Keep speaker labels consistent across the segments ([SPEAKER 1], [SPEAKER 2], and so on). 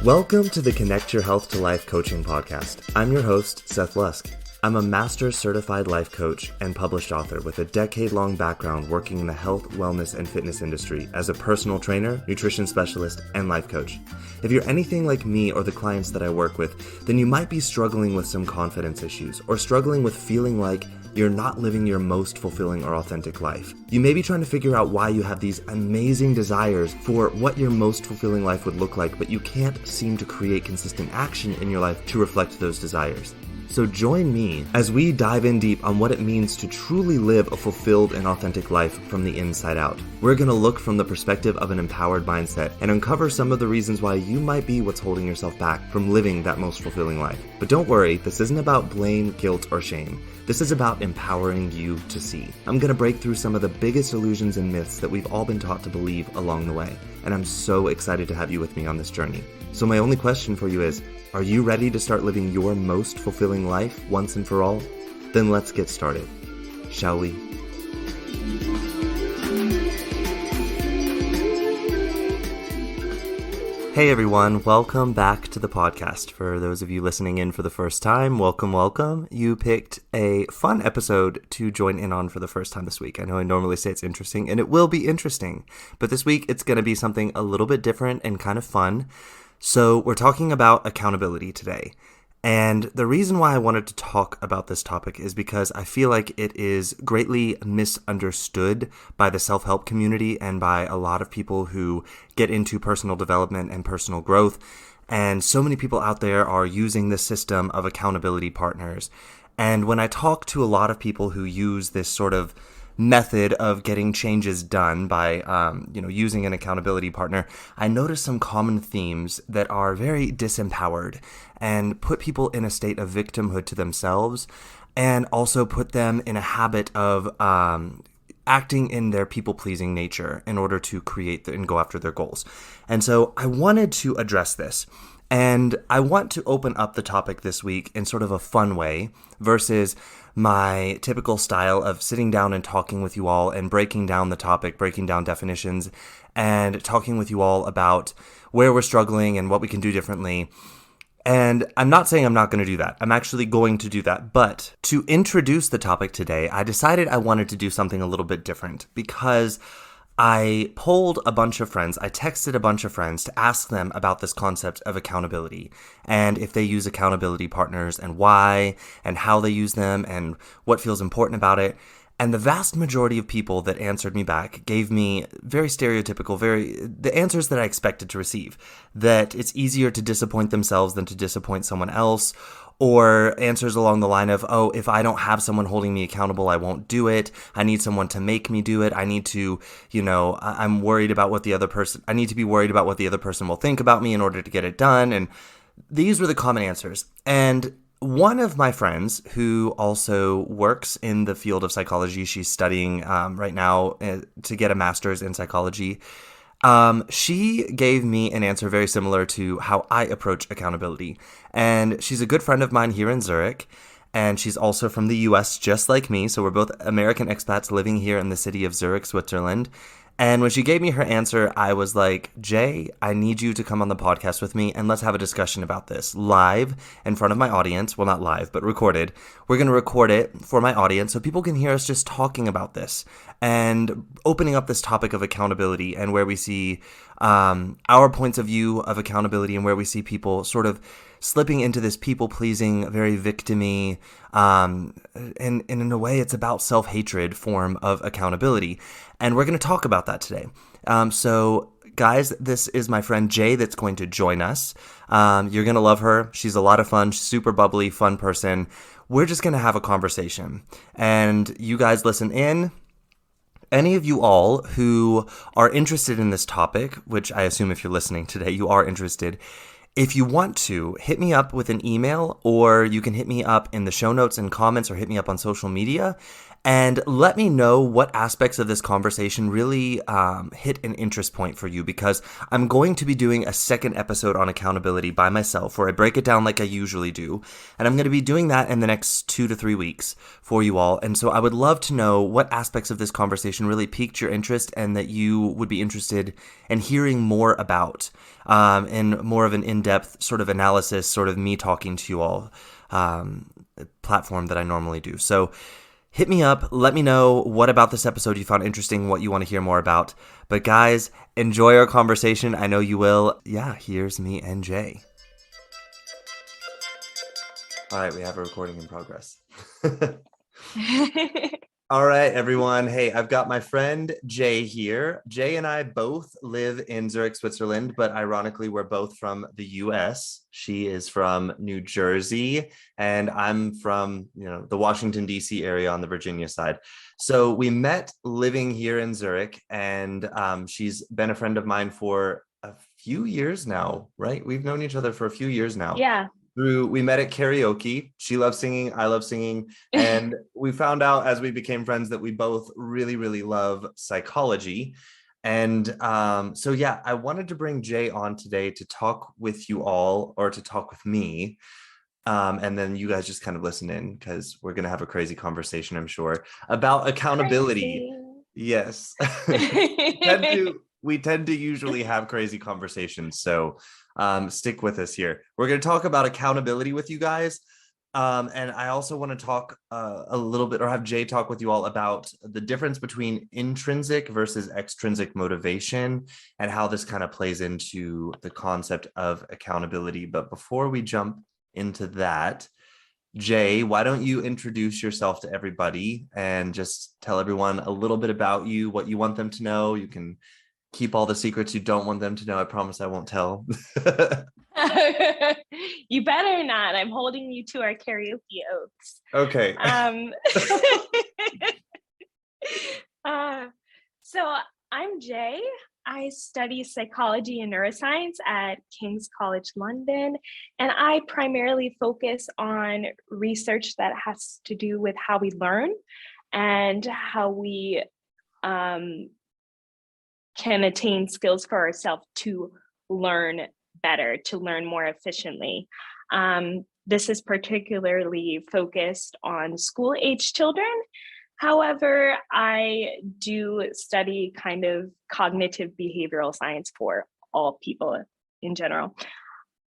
[SPEAKER 1] Welcome to the Connect Your Health to Life coaching podcast. I'm your host, Seth Lusk. I'm a master certified life coach and published author with a decade-long background working in the health, wellness, and fitness industry as a personal trainer, nutrition specialist, and life coach. If you're anything like me or the clients that I work with, then you might be struggling with some confidence issues or struggling with feeling like you're not living your most fulfilling or authentic life. You may be trying to figure out why you have these amazing desires for what your most fulfilling life would look like, but you can't seem to create consistent action in your life to reflect those desires. So join me as we dive in deep on what it means to truly live a fulfilled and authentic life from the inside out. We're going to look from the perspective of an empowered mindset and uncover some of the reasons why you might be what's holding yourself back from living that most fulfilling life. But don't worry, this isn't about blame, guilt, or shame. This is about empowering you to see. I'm going to break through some of the biggest illusions and myths that we've all been taught to believe along the way. And I'm so excited to have you with me on this journey. So my only question for you is, are you ready to start living your most fulfilling life once and for all? Then let's get started, shall we? Hey everyone, welcome back to the podcast. For those of you listening in for the first time, welcome. You picked a fun episode to join in on for the first time this week. I know I normally say it's interesting, and it will be interesting, but this week it's going to be something a little bit different and kind of fun. So we're talking about accountability today. And the reason why I wanted to talk about this topic is because I feel like it is greatly misunderstood by the self-help community and by a lot of people who get into personal development and personal growth. And so many people out there are using this system of accountability partners. And when I talk to a lot of people who use this sort of method of getting changes done by, using an accountability partner, I notice some common themes that are very disempowered and put people in a state of victimhood to themselves, and also put them in a habit of acting in their people-pleasing nature in order to create and go after their goals. And so I wanted to address this. And I want to open up the topic this week in sort of a fun way versus my typical style of sitting down and talking with you all and breaking down the topic, breaking down definitions, and talking with you all about where we're struggling and what we can do differently. And I'm not saying I'm not going to do that. I'm actually going to do that. But to introduce the topic today, I decided I wanted to do something a little bit different because I polled a bunch of friends, I texted a bunch of friends to ask them about this concept of accountability and if they use accountability partners and why and how they use them and what feels important about it. And the vast majority of people that answered me back gave me very stereotypical, the answers that I expected to receive, that it's easier to disappoint themselves than to disappoint someone else, or answers along the line of, oh, if I don't have someone holding me accountable, I won't do it. I need someone to make me do it. I need to, I'm worried about what the other person, I need to be worried about what the other person will think about me in order to get it done. And these were the common answers. And one of my friends who also works in the field of psychology, she's studying right now to get a master's in psychology. She gave me an answer very similar to how I approach accountability. And she's a good friend of mine here in Zurich. And she's also from the US, just like me. So we're both American expats living here in the city of Zurich, Switzerland. And when she gave me her answer, I was like, Jay, I need you to come on the podcast with me and let's have a discussion about this live in front of my audience. Well, not live, but recorded. We're going to record it for my audience so people can hear us just talking about this and opening up this topic of accountability and where we see our points of view of accountability and where we see people sort of slipping into this people-pleasing, very victim-y, and in a way, it's about self-hatred form of accountability. And we're going to talk about that today. So, guys, this is my friend Jay that's going to join us. You're going to love her. She's a lot of fun, super bubbly, fun person. We're just going to have a conversation. And you guys listen in. Any of you all who are interested in this topic, which I assume if you're listening today, you are interested, if you want to, hit me up with an email, or you can hit me up in the show notes and comments, or hit me up on social media, And let me know what aspects of this conversation really hit an interest point for you, because I'm going to be doing a second episode on accountability by myself where I break it down like I usually do. And I'm going to be doing that in the next 2 to 3 weeks for you all. And so I would love to know what aspects of this conversation really piqued your interest and that you would be interested in hearing more about, in more of an in-depth sort of analysis, sort of me talking to you all platform that I normally do. So hit me up. Let me know what about this episode you found interesting, what you want to hear more about. But guys, enjoy our conversation. I know you will. Yeah, here's me and Jay. All right, we have a recording in progress. All right, everyone. Hey, I've got my friend Jay here. Jay and I both live in Zurich, Switzerland, but ironically, we're both from the US. She is from New Jersey, and I'm from, the Washington, D.C. area on the Virginia side. So we met living here in Zurich, and she's been a friend of mine for a few years now, right? We've known each other for a few years now.
[SPEAKER 2] Yeah.
[SPEAKER 1] We met at karaoke. She loves singing, I love singing, and we found out as we became friends that we both really, really love psychology. And so yeah, I wanted to bring Jay on today to talk with you all, or to talk with me, and then you guys just kind of listen in, because we're gonna have a crazy conversation, I'm sure, about accountability.
[SPEAKER 2] Crazy.
[SPEAKER 1] Yes. we tend to usually have crazy conversations, so stick with us here. We're going to talk about accountability with you guys, and I also want to talk a little bit, or have Jay talk with you all about the difference between intrinsic versus extrinsic motivation and how this kind of plays into the concept of accountability. But before we jump into that, Jay, why don't you introduce yourself to everybody and just tell everyone a little bit about you, what you want them to know. You can keep all the secrets you don't want them to know. I promise I won't tell.
[SPEAKER 2] You better not. I'm holding you to our karaoke oaths.
[SPEAKER 1] Okay.
[SPEAKER 2] So I'm Jay. I study psychology and neuroscience at King's College London, and I primarily focus on research that has to do with how we learn and how we can attain skills for ourselves to learn better, to learn more efficiently. This is particularly focused on school-age children. However, I do study kind of cognitive behavioral science for all people in general.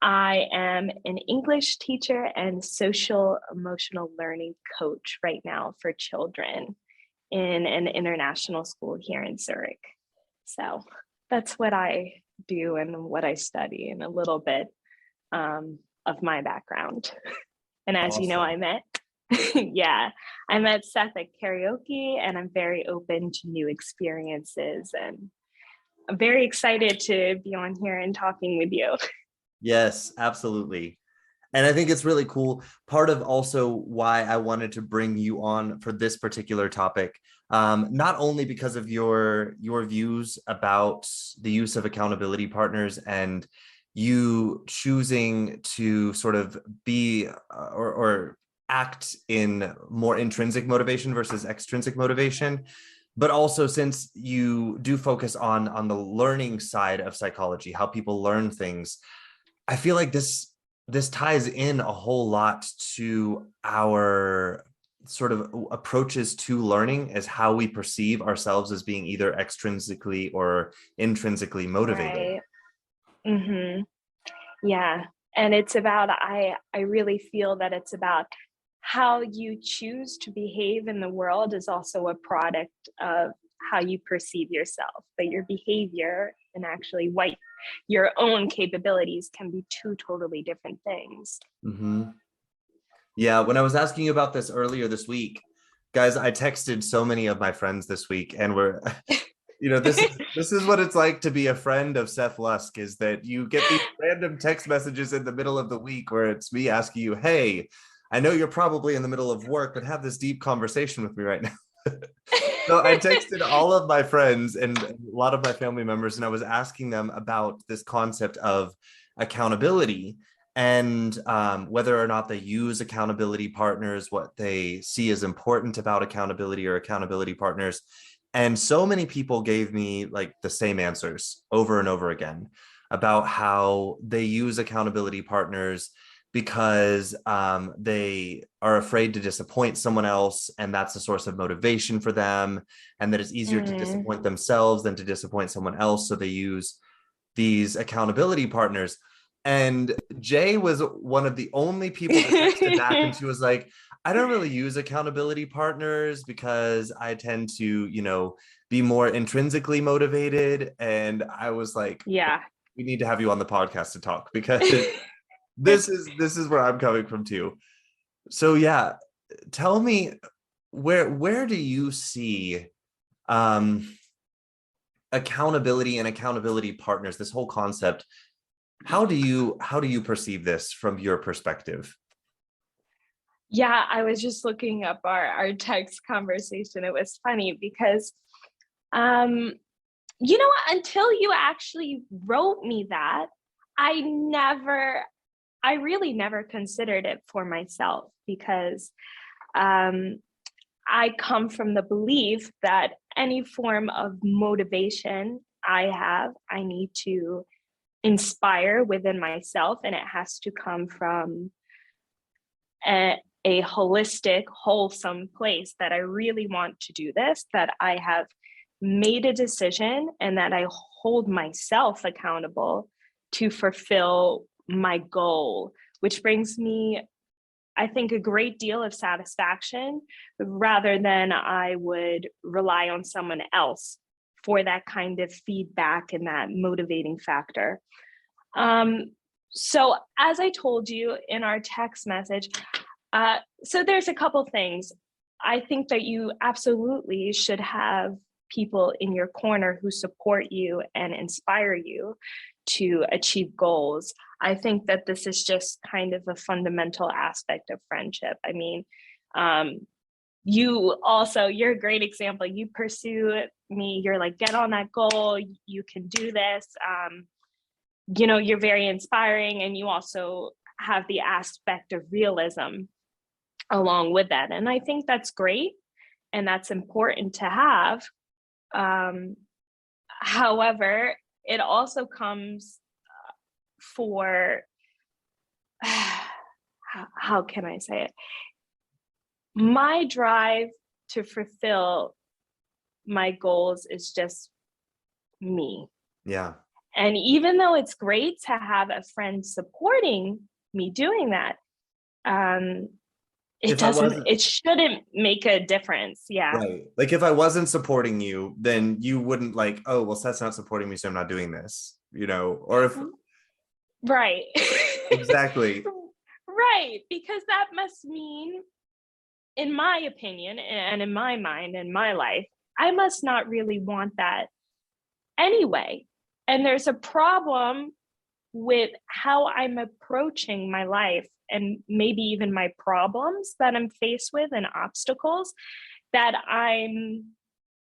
[SPEAKER 2] I am an English teacher and social emotional learning coach right now for children in an international school here in Zurich. So that's what I do and what I study, and a little bit of my background. And as you know, I met Seth at karaoke, and I'm very open to new experiences, and I'm very excited to be on here and talking with you.
[SPEAKER 1] Yes, absolutely. And I think it's really cool. Part of also why I wanted to bring you on for this particular topic, not only because of your views about the use of accountability partners and you choosing to sort of be or act in more intrinsic motivation versus extrinsic motivation, but also since you do focus on the learning side of psychology, how people learn things. I feel like this ties in a whole lot to our sort of approaches to learning, as how we perceive ourselves as being either extrinsically or intrinsically motivated.
[SPEAKER 2] Right. Mm-hmm. Yeah. And it's about, I really feel that it's about how you choose to behave in the world is also a product of how you perceive yourself, but your behavior and actually what your own capabilities can be two totally different things.
[SPEAKER 1] Mm-hmm. Yeah, when I was asking you about this earlier this week, guys, I texted so many of my friends this week, and we're this is what it's like to be a friend of Seth Lusk, is that you get these random text messages in the middle of the week where it's me asking you, hey, I know you're probably in the middle of work, but have this deep conversation with me right now. So I texted all of my friends and a lot of my family members, and I was asking them about this concept of accountability. and whether or not they use accountability partners, what they see as important about accountability or accountability partners. And so many people gave me like the same answers over and over again about how they use accountability partners because they are afraid to disappoint someone else, and that's a source of motivation for them, and that it's easier to
[SPEAKER 2] Mm.
[SPEAKER 1] disappoint themselves than to disappoint someone else. So they use these accountability partners. And Jay was one of the only people that texted back, and she was like, I don't really use accountability partners because I tend to, be more intrinsically motivated. And I was like,
[SPEAKER 2] Yeah.
[SPEAKER 1] we need to have you on the podcast to talk, because this is where I'm coming from too. So yeah, tell me, where do you see um accountability and accountability partners, this whole concept? How do you perceive this from your perspective?
[SPEAKER 2] Yeah, I was just looking up our text conversation. It was funny because um you know what, until you actually wrote me that, I really never considered it for myself, because um I come from the belief that any form of motivation I need to inspire within myself, and it has to come from a holistic, wholesome place, that I really want to do this, that I have made a decision, and that I hold myself accountable to fulfill my goal, which brings me, I think, a great deal of satisfaction, rather than I would rely on someone else for that kind of feedback and that motivating factor. Um, so, as I told you in our text message, so there's a couple things. I think that you absolutely should have people in your corner who support you and inspire you to achieve goals. I think that this is just kind of a fundamental aspect of friendship. I mean, um, you're a great example. You pursue me, you're like, get on that goal, you can do this. You're very inspiring, and you also have the aspect of realism along with that. And I think that's great, and that's important to have. Um, However, it also comes for, how can I say it? My drive to fulfill my goals is just me.
[SPEAKER 1] Yeah.
[SPEAKER 2] And even though it's great to have a friend supporting me doing that, um,
[SPEAKER 1] If I wasn't
[SPEAKER 2] it shouldn't make a difference. Yeah.
[SPEAKER 1] Right, like if I wasn't supporting you, then you wouldn't like, oh well, Seth's not supporting me, so I'm not doing this, or if
[SPEAKER 2] Right.
[SPEAKER 1] exactly.
[SPEAKER 2] Right. Because that must mean, in my opinion and in my mind and my life, I must not really want that anyway. And there's a problem with how I'm approaching my life, and maybe even my problems that I'm faced with and obstacles, that I'm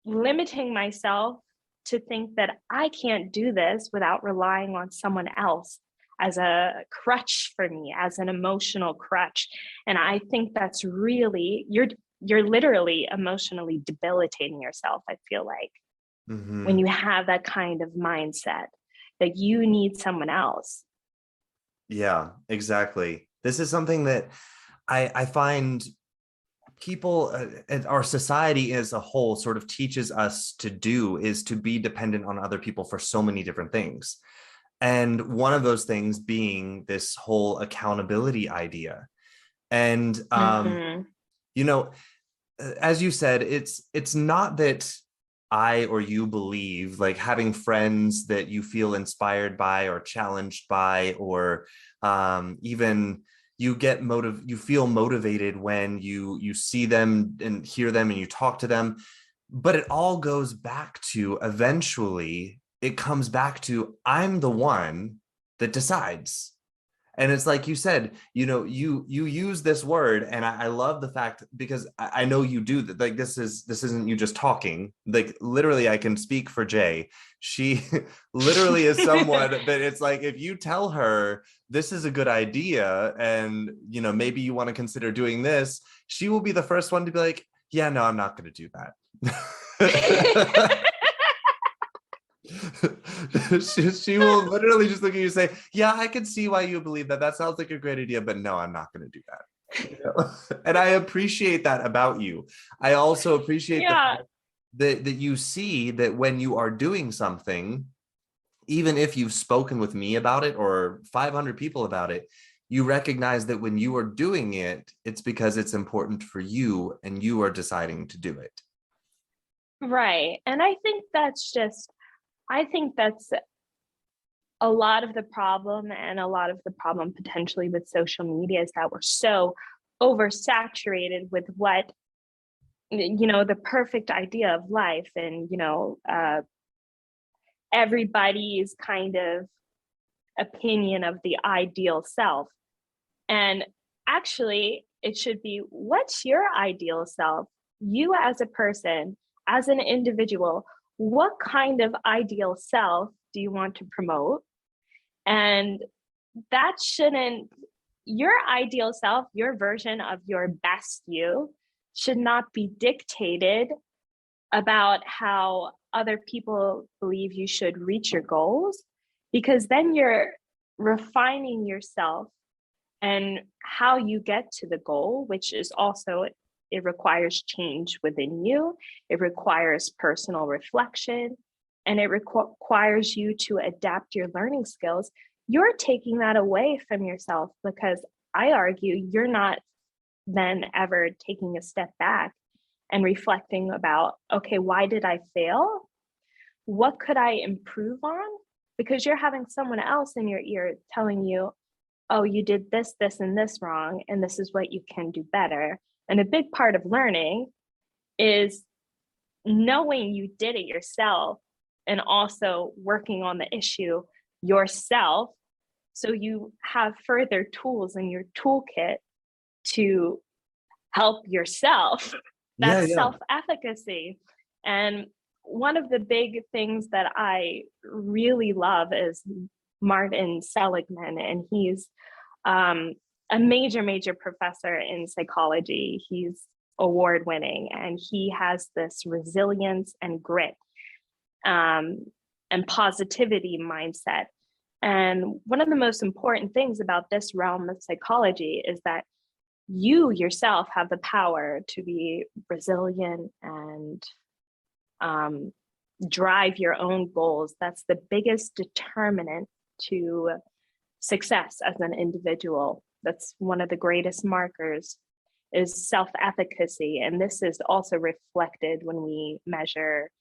[SPEAKER 2] limiting myself to think that I can't do this without relying on someone else as a crutch for me, as an emotional crutch. And I think that's really, you're literally emotionally debilitating yourself, I feel like, when
[SPEAKER 1] Hmm.
[SPEAKER 2] you have that kind of mindset that you need someone else.
[SPEAKER 1] Yeah, exactly. This is something that I find people and our society as a whole sort of teaches us to do, is to be dependent on other people for so many different things. And one of those things being this whole accountability idea. And
[SPEAKER 2] Mm-hmm.
[SPEAKER 1] you know, as you said, it's not that I or you believe like having friends that you feel inspired by or challenged by, or even you feel motivated when you see them and hear them and you talk to them. But it all goes back to, eventually it comes back to, I'm the one that decides. And it's like you said, you use this word, and I love the fact, because I know you do that. Like, this isn't you just talking. Like, literally, I can speak for Jay. She literally is someone that it's like, if you tell her this is a good idea, and maybe you want to consider doing this, she will be the first one to be like, yeah, no, I'm not going to do that. she will literally just look at you and say, yeah, I can see why you believe that. That sounds like a great idea, but no, I'm not going to do that. And I appreciate that about you. I also appreciate the
[SPEAKER 2] Yeah.
[SPEAKER 1] fact that you see that when you are doing something, even if you've spoken with me about it or 500 people about it, you recognize that when you are doing it, it's because it's important for you and you are deciding to do it.
[SPEAKER 2] Right. And I think that's a lot of the problem, and a lot of the problem potentially with social media is that we're so oversaturated with what, the perfect idea of life, and, everybody's kind of opinion of the ideal self. And actually, it should be, what's your ideal self? You as a person, as an individual, what kind of ideal self do you want to promote? And that shouldn't, your ideal self, your version of your best you, should not be dictated about how other people believe you should reach your goals, because then you're refining yourself and how you get to the goal, which is also, it requires change within you. It requires personal reflection, and it requires you to adapt your learning skills. You're taking that away from yourself, because I argue you're not then ever taking a step back and reflecting about, okay, why did I fail? What could I improve on? Because you're having someone else in your ear telling you, oh, you did this, this, and this wrong, and this is what you can do better. And a big part of learning is knowing you did it yourself, and also working on the issue yourself, so you have further tools in your toolkit to help yourself.
[SPEAKER 1] Yeah,
[SPEAKER 2] That's
[SPEAKER 1] yeah.
[SPEAKER 2] self-efficacy. And one of the big things that I really love is Martin Seligman, and he's a major professor in psychology. He's award winning, and he has this resilience and grit, and positivity mindset. And one of the most important things about this realm of psychology is that you yourself have the power to be resilient and drive your own goals. That's the biggest determinant to success as an individual. That's one of the greatest markers, is self-efficacy. And this is also reflected when we measure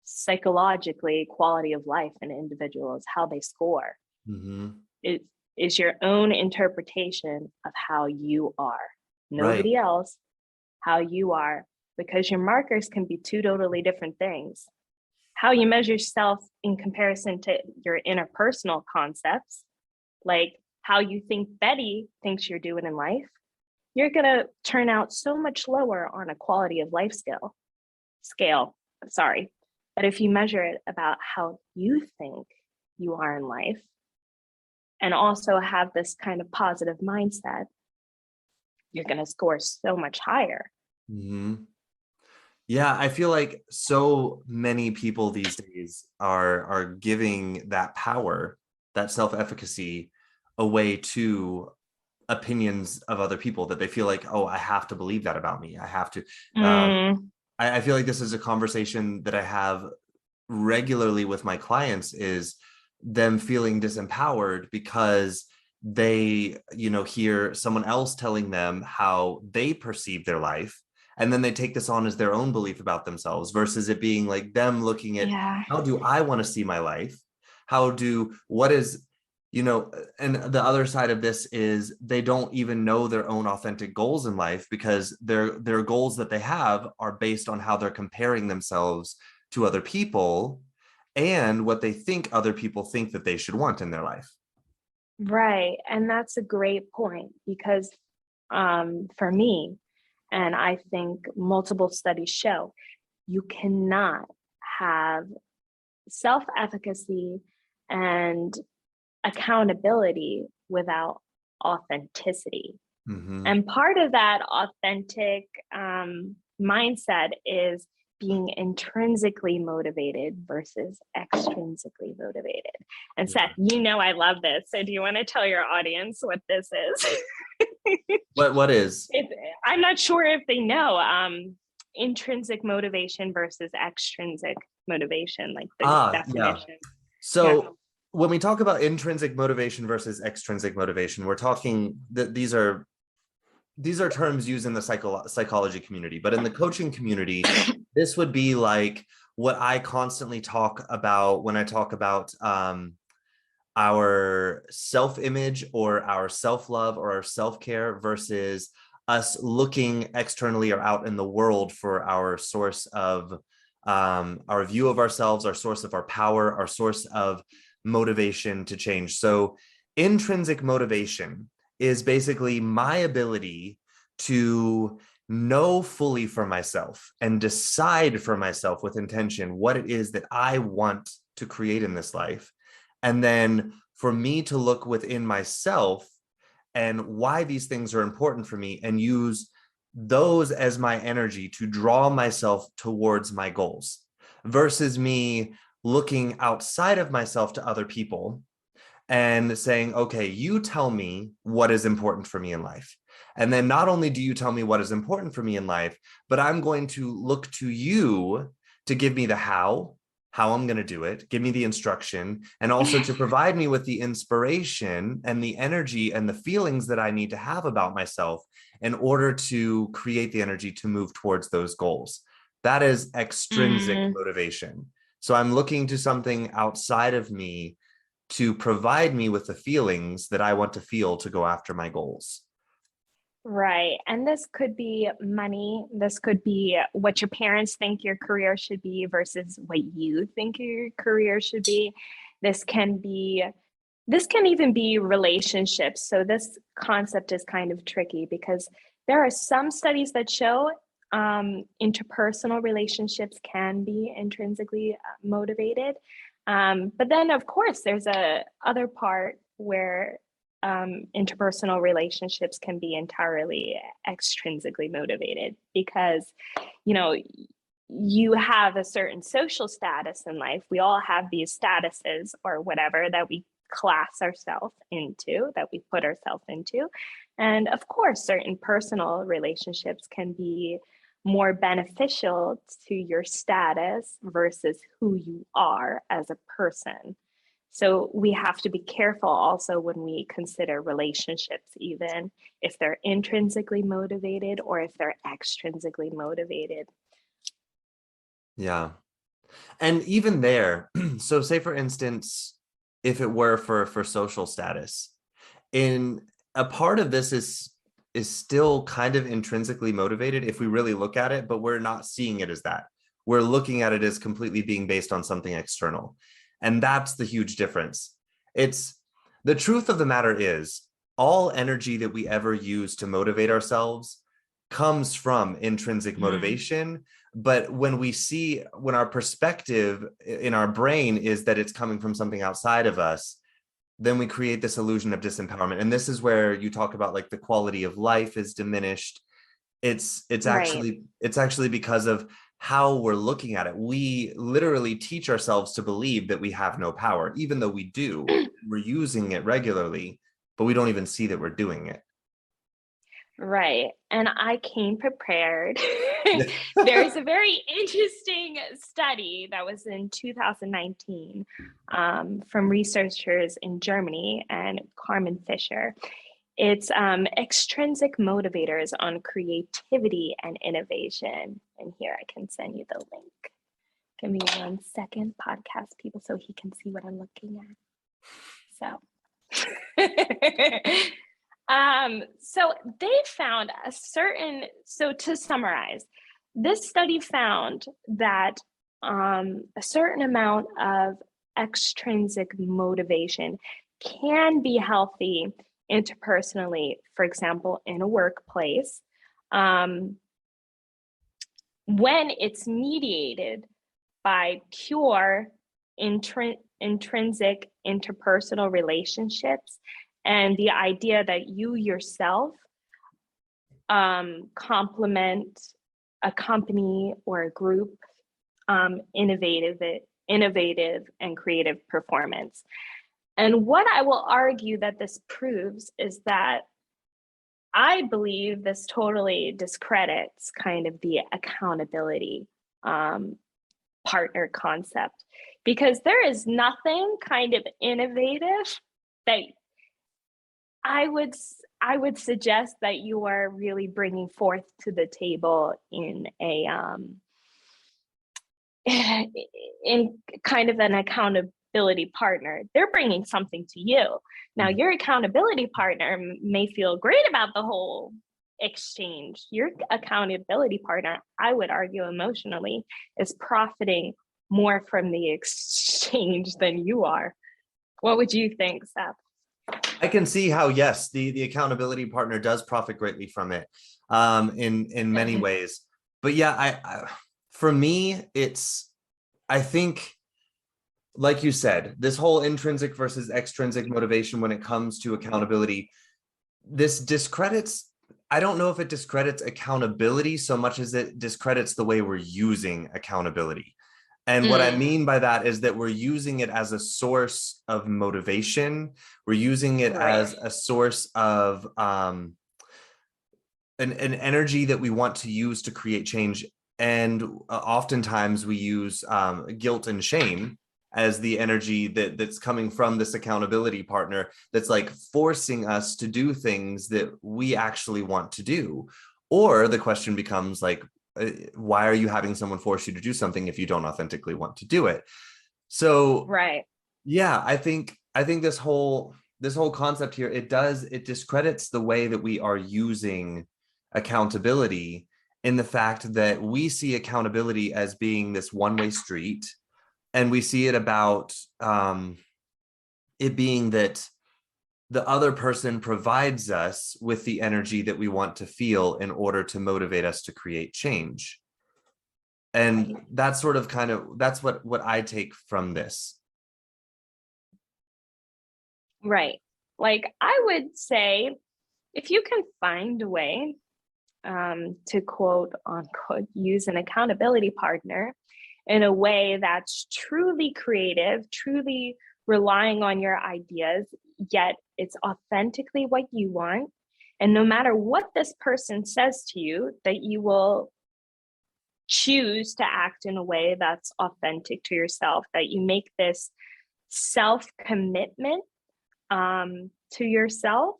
[SPEAKER 2] psychologically quality of life in individuals, how they score.
[SPEAKER 1] Mm-hmm.
[SPEAKER 2] It is your own interpretation of how you are,
[SPEAKER 1] Right.
[SPEAKER 2] nobody else, how you are, because your markers can be two totally different things. How you measure yourself in comparison to your interpersonal concepts, like how you think Betty thinks you're doing in life, you're going to turn out so much lower on a quality of life scale. Sorry. But if you measure it about how you think you are in life, and also have this kind of positive mindset, you're going to score so much higher.
[SPEAKER 1] Mm-hmm. Yeah, I feel like so many people these days are giving that power, that self-efficacy, away to opinions of other people, that they feel like, oh, I have to believe that about me. I have to.
[SPEAKER 2] Mm.
[SPEAKER 1] I feel like this is a conversation that I have regularly with my clients, is them feeling disempowered because they, hear someone else telling them how they perceive their life, and then they take this on as their own belief about themselves, versus it being like them looking at,
[SPEAKER 2] Yeah.
[SPEAKER 1] how do I want to see my life? What is, and the other side of this is they don't even know their own authentic goals in life, because their goals that they have are based on how they're comparing themselves to other people, and what they think other people think that they should want in their life.
[SPEAKER 2] Right. And that's a great point because for me, and I think multiple studies show, you cannot have self-efficacy and accountability without authenticity.
[SPEAKER 1] Mm-hmm.
[SPEAKER 2] And part of that authentic mindset is being intrinsically motivated versus extrinsically motivated. And
[SPEAKER 1] Yeah.
[SPEAKER 2] Seth, I love this. So do you want to tell your audience what this is?
[SPEAKER 1] What is?
[SPEAKER 2] If, I'm not sure if they know intrinsic motivation versus extrinsic motivation, like the
[SPEAKER 1] Yeah.
[SPEAKER 2] definition. Yeah.
[SPEAKER 1] So when we talk about intrinsic motivation versus extrinsic motivation, we're talking that these are terms used in the psychology community, but in the coaching community, this would be like what I constantly talk about when I talk about our self-image or our self-love or our self-care versus us looking externally or out in the world for our source of our view of ourselves, our source of our power, our source of motivation to change. So intrinsic motivation is basically my ability to know fully for myself and decide for myself with intention what it is that I want to create in this life. And then for me to look within myself and why these things are important for me and use those as my energy to draw myself towards my goals versus me looking outside of myself to other people and saying, okay, you tell me what is important for me in life. And then not only do you tell me what is important for me in life, but I'm going to look to you to give me the how I'm going to do it, give me the instruction, and also to provide me with the inspiration and the energy and the feelings that I need to have about myself in order to create the energy to move towards those goals. That is extrinsic
[SPEAKER 2] Mm,
[SPEAKER 1] motivation. So I'm looking to something outside of me to provide me with the feelings that I want to feel to go after my goals.
[SPEAKER 2] right. And this could be money. This could be what your parents think your career should be versus what you think your career should be. This can be, this can even be relationships. So this concept is kind of tricky because there are some studies that show interpersonal relationships can be intrinsically motivated. But then, of course, there's a other part where interpersonal relationships can be entirely extrinsically motivated because, you know, you have a certain social status in life. We all have these statuses or whatever that we class ourselves into, that we put ourselves into. And of course, certain personal relationships can be more beneficial to your status versus who you are as a person. So we have to be careful also when we consider relationships, even if they're intrinsically motivated or if they're extrinsically motivated.
[SPEAKER 1] Yeah. And even there, so say for instance, if it were for social status, in a part of this is still kind of intrinsically motivated if we really look at it, but we're not seeing it as that. We're looking at it as completely being based on something external. And that's the huge difference. It's the truth of the matter is all energy that we ever use to motivate ourselves comes from intrinsic
[SPEAKER 2] Mm.
[SPEAKER 1] motivation. But when our perspective in our brain is that it's coming from something outside of us, then we create this illusion of disempowerment. And this is where you talk about like the quality of life is diminished. It's
[SPEAKER 2] Right.
[SPEAKER 1] actually because of how we're looking at it. We literally teach ourselves to believe that we have no power, even though we do. We're using it regularly, but we don't even see that we're doing it.
[SPEAKER 2] Right. And I came prepared.
[SPEAKER 1] Yeah.
[SPEAKER 2] There's a very interesting study that was in 2019 from researchers in Germany and Carmen Fisher. It's extrinsic motivators on creativity and innovation. And here I can send you the link. Give me 1 second, podcast people, so he can see what I'm looking at. So. So they found so to summarize, this study found that a certain amount of extrinsic motivation can be healthy interpersonally, for example, in a workplace, when it's mediated by pure intrinsic interpersonal relationships and the idea that you yourself complement a company or a group innovative and creative performance. And what I will argue that this proves is that I believe this totally discredits kind of the accountability partner concept, because there is nothing kind of innovative that I would suggest that you are really bringing forth to the table in a in kind of an accountability partner. They're bringing something to you. Now, your accountability partner may feel great about the whole exchange. Your accountability partner, I would argue emotionally, is profiting more from the exchange than you are. What would you think, Seth?
[SPEAKER 1] I can see how, yes, the accountability partner does profit greatly from it in many ways. But yeah, I for me, I think, like you said, this whole intrinsic versus extrinsic motivation when it comes to accountability, this discredits, I don't know if it discredits accountability so much as it discredits the way we're using accountability. And what I mean by that is that we're using it as a source of motivation. We're using it as a source of an energy that we want to use to create change. And oftentimes we use guilt and shame as the energy that's coming from this accountability partner that's like forcing us to do things that we actually want to do. Or the question becomes like, why are you having someone force you to do something if you don't authentically want to do it? So yeah, I think this whole concept here, it discredits the way that we are using accountability, in the fact that we see accountability as being this one-way street, and we see it about it being that the other person provides us with the energy that we want to feel in order to motivate us to create change. And that's sort of that's what I take from this.
[SPEAKER 2] Right. Like, I would say, if you can find a way to quote unquote use an accountability partner in a way that's truly creative, truly relying on your ideas, yet it's authentically what you want. And no matter what this person says to you, that you will choose to act in a way that's authentic to yourself, that you make this self-commitment to yourself,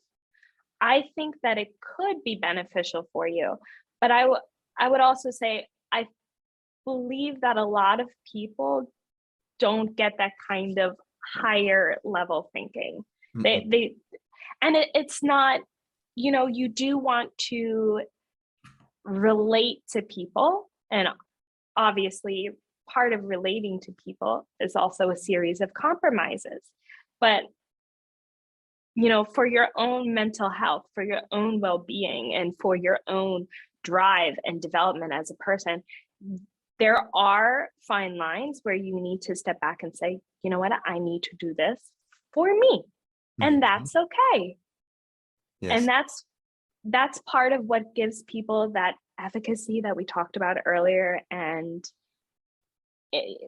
[SPEAKER 2] I think that it could be beneficial for you. But I would also say, I believe that a lot of people don't get that kind of higher level thinking. It's not, you do want to relate to people, and obviously part of relating to people is also a series of compromises. But for your own mental health, for your own well-being, and for your own drive and development as a person, there are fine lines where you need to step back and say, you know what, I need to do this for me. And that's okay. Yes. And that's part of what gives people that efficacy that we talked about earlier, and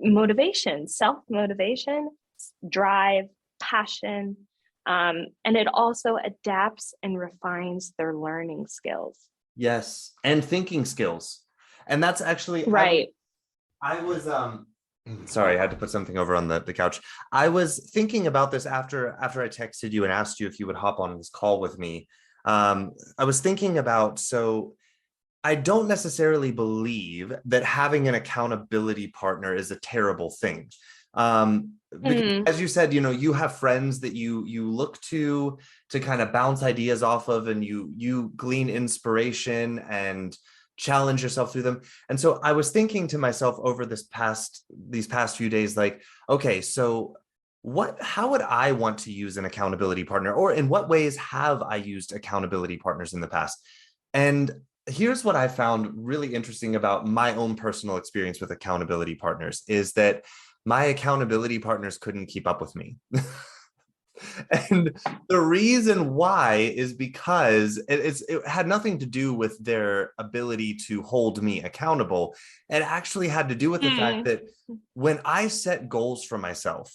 [SPEAKER 2] motivation, self-motivation, drive, passion. And it also adapts and refines their learning skills.
[SPEAKER 1] Yes, and thinking skills. And that's actually
[SPEAKER 2] right.
[SPEAKER 1] I was sorry, I had to put something over on the couch. I was thinking about this after I texted you and asked you if you would hop on this call with me. I was thinking about, so I don't necessarily believe that having an accountability partner is a terrible thing. Because, as you said, you have friends that you look to kind of bounce ideas off of, and you glean inspiration and challenge yourself through them. And so I was thinking to myself over these past few days, like, okay, so how would I want to use an accountability partner, or in what ways have I used accountability partners in the past? And here's what I found really interesting about my own personal experience with accountability partners is that my accountability partners couldn't keep up with me. And the reason why is because it had nothing to do with their ability to hold me accountable. It actually had to do with the fact
[SPEAKER 2] Mm,
[SPEAKER 1] that when I set goals for myself,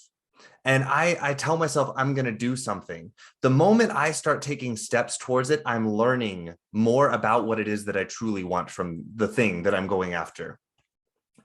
[SPEAKER 1] and I tell myself I'm going to do something, the moment I start taking steps towards it, I'm learning more about what it is that I truly want from the thing that I'm going after.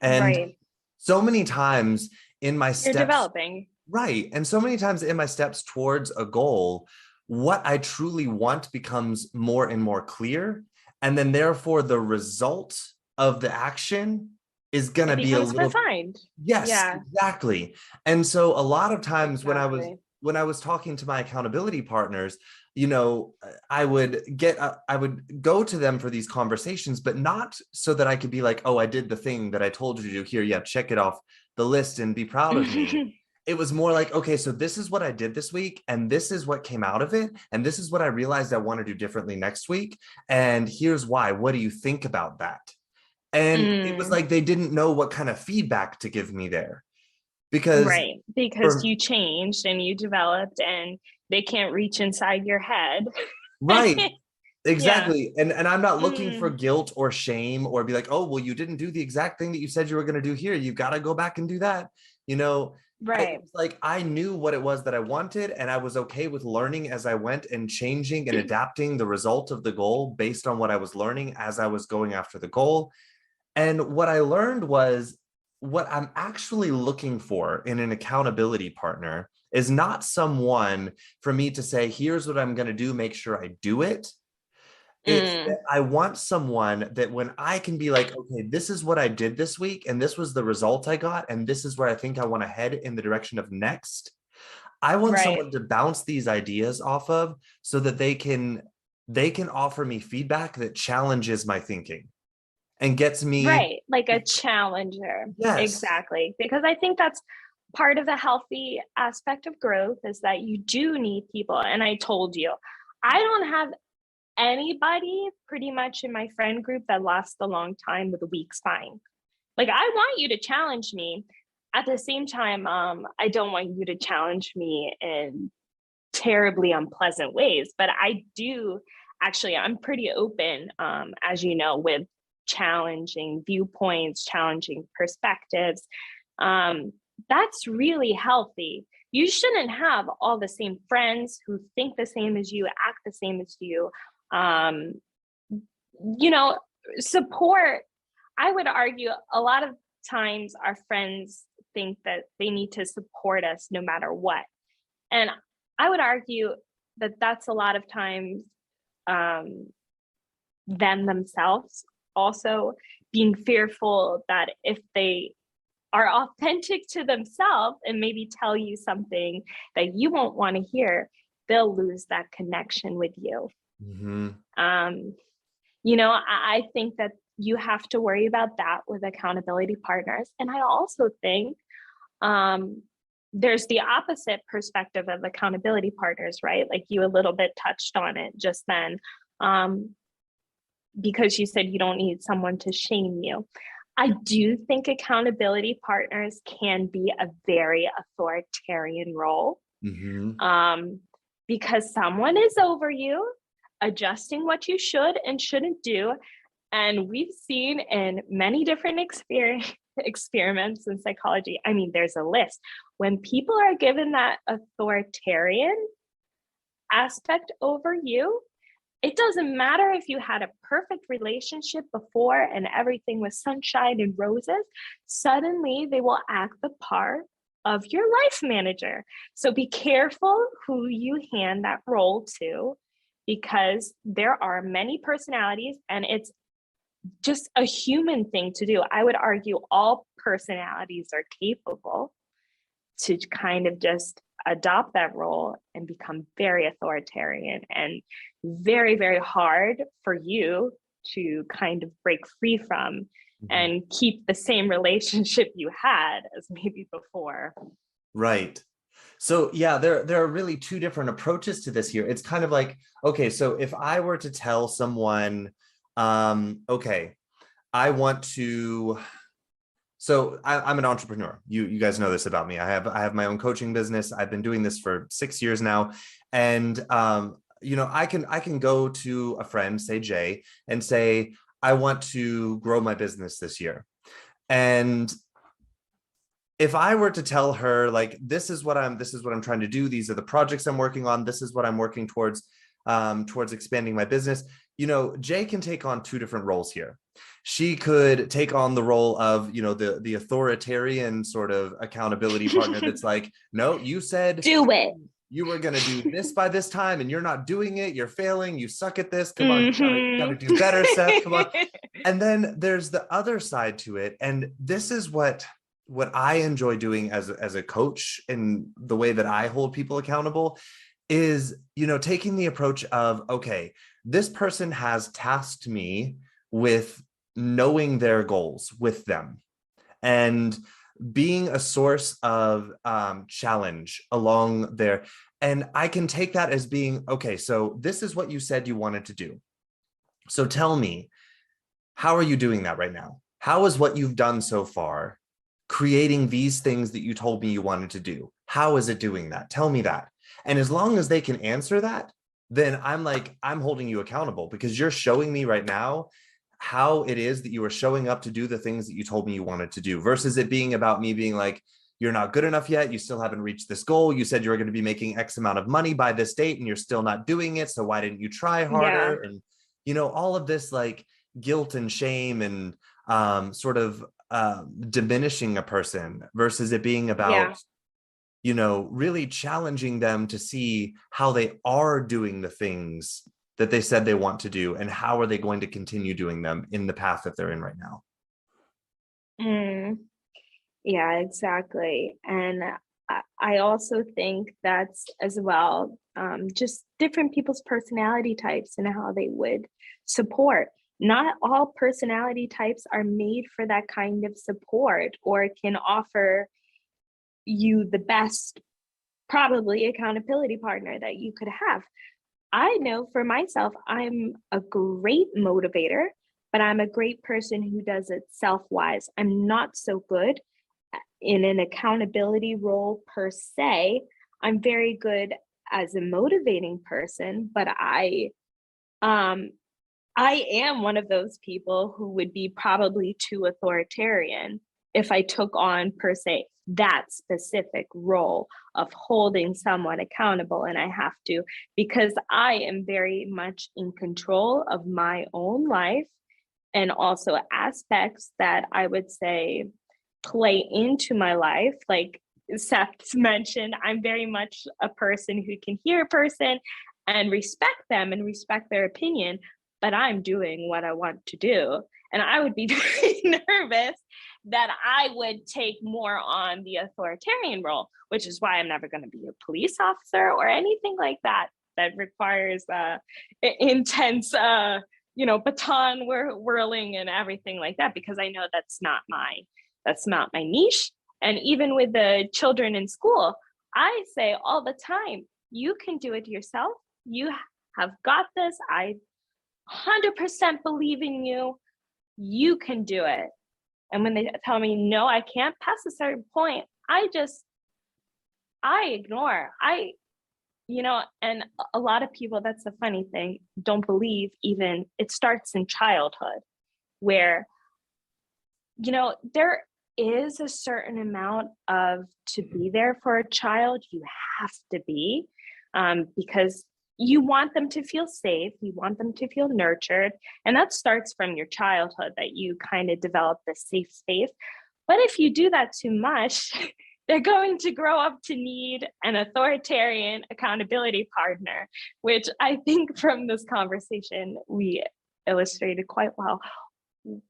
[SPEAKER 1] And
[SPEAKER 2] right.
[SPEAKER 1] so many times in my
[SPEAKER 2] You're
[SPEAKER 1] steps,
[SPEAKER 2] developing.
[SPEAKER 1] right. And so many times in my steps towards a goal, what I truly want becomes more and more clear. And then therefore the result of the action is going
[SPEAKER 2] It
[SPEAKER 1] to be a
[SPEAKER 2] becomes
[SPEAKER 1] little.
[SPEAKER 2] refined.
[SPEAKER 1] Yes,
[SPEAKER 2] Yeah,
[SPEAKER 1] exactly. And so a lot of times
[SPEAKER 2] exactly.
[SPEAKER 1] when I was talking to my accountability partners, I would go to them for these conversations, but not so that I could be like, oh, I did the thing that I told you to do here. Yeah, check it off the list and be proud of me. It was more like, okay, so this is what I did this week, and this is what came out of it, and this is what I realized I want to do differently next week. And here's why. What do you think about that? And it was
[SPEAKER 2] Mm,
[SPEAKER 1] like they didn't know what kind of feedback to give me there because
[SPEAKER 2] right. Because
[SPEAKER 1] for
[SPEAKER 2] you changed and you developed and they can't reach inside your head.
[SPEAKER 1] right,
[SPEAKER 2] Yeah.
[SPEAKER 1] exactly. And I'm not looking for
[SPEAKER 2] Mm,
[SPEAKER 1] guilt or shame or be like, oh, well, you didn't do the exact thing that you said you were going to do here. You got to go back and do that. You know, it
[SPEAKER 2] right.
[SPEAKER 1] was like I knew what it was that I wanted, and I was okay with learning as I went and changing and adapting the result of the goal based on what I was learning as I was going after the goal. And what I learned was what I'm actually looking for in an accountability partner is not someone for me to say, here's what I'm going to do, make sure I do it. It's
[SPEAKER 2] Mm,
[SPEAKER 1] that I want someone that when I can be like, okay, this is what I did this week, and this was the result I got, and this is where I think I want to head in the direction of next. I want
[SPEAKER 2] right.
[SPEAKER 1] someone to bounce these ideas off of so that they can offer me feedback that challenges my thinking and gets me.
[SPEAKER 2] Right. Like a challenger.
[SPEAKER 1] Yes.
[SPEAKER 2] Exactly. Because I think that's part of the healthy aspect of growth is that you do need people. And I told you, I don't have anybody pretty much in my friend group that lasts a long time with a weak spine. Like I want you to challenge me. At the same time, I don't want you to challenge me in terribly unpleasant ways, but I do actually, I'm pretty open, as you know, with challenging viewpoints, challenging perspectives. Um, that's really healthy. You shouldn't have all the same friends who think the same as you, act the same as you. Um, you know, support, I would argue a lot of times our friends think that they need to support us no matter what. And I would argue that that's a lot of times um, them themselves also being fearful that if they are authentic to themselves and maybe tell you something that you won't want to hear, they'll lose that connection with you.
[SPEAKER 1] Mhm.
[SPEAKER 2] Um, I think that you have to worry about that with accountability partners. And I also think um, there's the opposite perspective of accountability partners, right? Like you a little bit touched on it just then, um, because you said you don't need someone to shame you. I do think accountability partners can be a very authoritarian role,
[SPEAKER 1] Mhm.
[SPEAKER 2] um, because someone is over you, adjusting what you should and shouldn't do. And we've seen in many different experiments in psychology, I mean, there's a list. When people are given that authoritarian aspect over you, it doesn't matter if you had a perfect relationship before and everything was sunshine and roses, suddenly they will act the part of your life manager. So be careful who you hand that role to because there are many personalities and it's just a human thing to do. I would argue all personalities are capable to kind of just adopt that role and become very authoritarian and very, very hard for you to kind of break free from
[SPEAKER 1] Mhm.
[SPEAKER 2] and keep the same relationship you had as maybe before.
[SPEAKER 1] Right. So yeah, there are really two different approaches to this here. It's kind of like, okay, so if I were to tell someone, okay, I want to, so I'm an entrepreneur. You guys know this about me. I have my own coaching business. I've been doing this for 6 years now, and I can go to a friend, say Jay, and say I want to grow my business this year, and if I were to tell her like this is what I'm trying to do, these are the projects I'm working on, this is what I'm working towards expanding my business, Jay can take on two different roles here. She could take on the role of, the authoritarian sort of accountability partner that's like, no, you said
[SPEAKER 2] Do it.
[SPEAKER 1] you were going to do this by this time and you're not doing it, you're failing, you suck at this, come on, you gotta do better, Seth, come on. And then there's the other side to it, and this is what I enjoy doing as a coach, and the way that I hold people accountable is, taking the approach of, okay, this person has tasked me with knowing their goals with them and being a source of challenge along there. And I can take that as being, okay, so this is what you said you wanted to do. So tell me, how are you doing that right now? How is what you've done so far creating these things that you told me you wanted to do? How is it doing that? Tell me that. And as long as they can answer that, then I'm holding you accountable, because you're showing me right now how it is that you are showing up to do the things that you told me you wanted to do, versus it being about me being like, you're not good enough yet. You still haven't reached this goal. You said you were going to be making X amount of money by this date and you're still not doing it. So why didn't you try
[SPEAKER 2] Yeah.
[SPEAKER 1] harder? And, all of this like guilt and shame and sort of diminishing a person, versus it being
[SPEAKER 2] Yeah.
[SPEAKER 1] about, really challenging them to see how they are doing the things that they said they want to do, and how are they going to continue doing them in the path that they're in right now.
[SPEAKER 2] Mm, yeah, exactly. And I also think that's as well, just different people's personality types and how they would support. Not all personality types are made for that kind of support or can offer you the best, probably, accountability partner that you could have. I know for myself, I'm a great motivator, but I'm a great person who does it self-wise. I'm not so good in an accountability role per se. I'm very good as a motivating person, but um I am one of those people who would be probably too authoritarian if I took on, per se, that specific role of holding someone accountable. And I have to, because I am very much in control of my own life, and also aspects that I would say play into my life. Like Seth mentioned, I'm very much a person who can hear a person and respect them and respect their opinion, but I'm doing what I want to do. And I would be very nervous that I would take more on the authoritarian role, which is why I'm never going to be a police officer or anything like that that requires intense baton whirling and everything like that, because I know that's not my niche. And even with the children in school, I say all the time, you can do it yourself. You have got this. I 100% believe in you. You can do it. And when they tell me, no, I can't past a certain point, I ignore. And a lot of people, that's the funny thing, don't believe even it starts in childhood, where, there is a certain amount of to be there for a child. You have to be, because you want them to feel safe, you want them to feel nurtured, and that starts from your childhood, that you kind of develop this safe space. But if you do that too much, they're going to grow up to need an authoritarian accountability partner, which I think from this conversation we illustrated quite well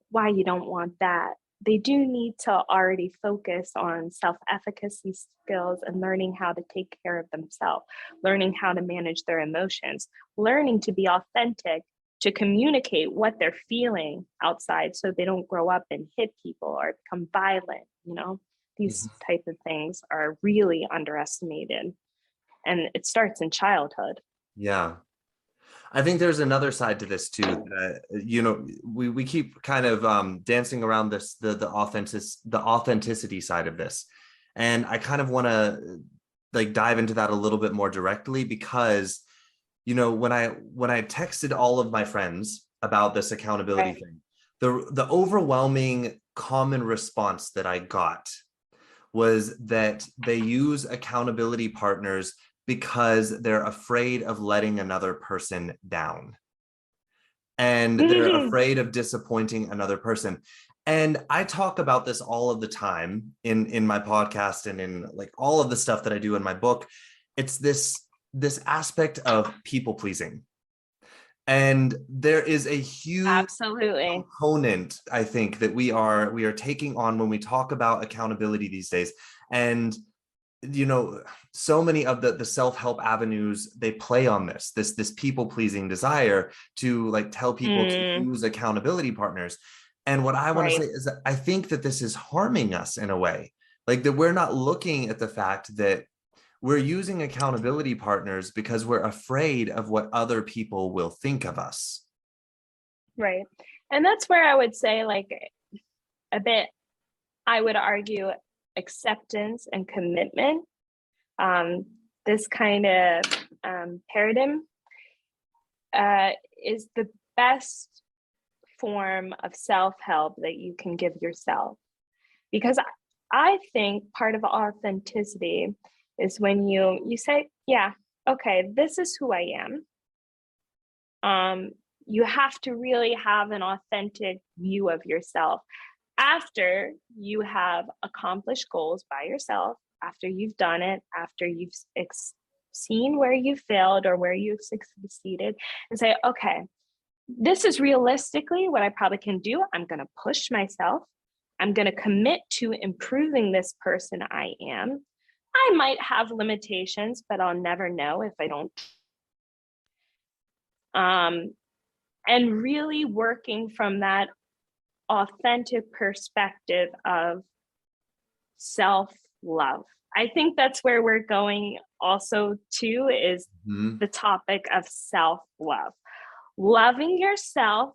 [SPEAKER 2] why you don't want that. They do need to already focus on self-efficacy skills and learning how to take care of themselves, learning how to manage their emotions, learning to be authentic, to communicate what they're feeling outside so they don't grow up and hit people or become violent. These type of things are really underestimated, and it starts in childhood.
[SPEAKER 1] Yeah. I think there's another side to this too. That, we keep kind of dancing around this the authenticity side of this, and I kind of want to like dive into that a little bit more directly because when I texted all of my friends about this accountability
[SPEAKER 2] Right.
[SPEAKER 1] thing, the overwhelming common response that I got was that they use accountability partners because they're afraid of letting another person down. And they're afraid of disappointing another person. And I talk about this all of the time in my podcast and in like all of the stuff that I do in my book. It's this aspect of people pleasing. And there is a huge
[SPEAKER 2] Absolutely.
[SPEAKER 1] component, I think, that we are taking on when we talk about accountability these days. And so many of the self-help avenues, they play on this people-pleasing desire to like tell people to use accountability partners. And what I want to say is that I think that this is harming us in a way, like that we're not looking at the fact that we're using accountability partners because we're afraid of what other people will think of us.
[SPEAKER 2] Right. And that's where I would say, like, a bit, I would argue acceptance and commitment. This kind of paradigm is the best form of self-help that you can give yourself. Because I think part of authenticity is when you say, yeah, okay, this is who I am. You have to really have an authentic view of yourself after you have accomplished goals by yourself, after you've done it, after you've seen where you failed or where you've succeeded, and say, okay, this is realistically what I probably can do. I'm going to push myself. I'm going to commit to improving this person I am. I might have limitations, but I'll never know if I don't. And really working from that authentic perspective of self-love. I think that's where we're going also too, is the topic of self-love. Loving yourself,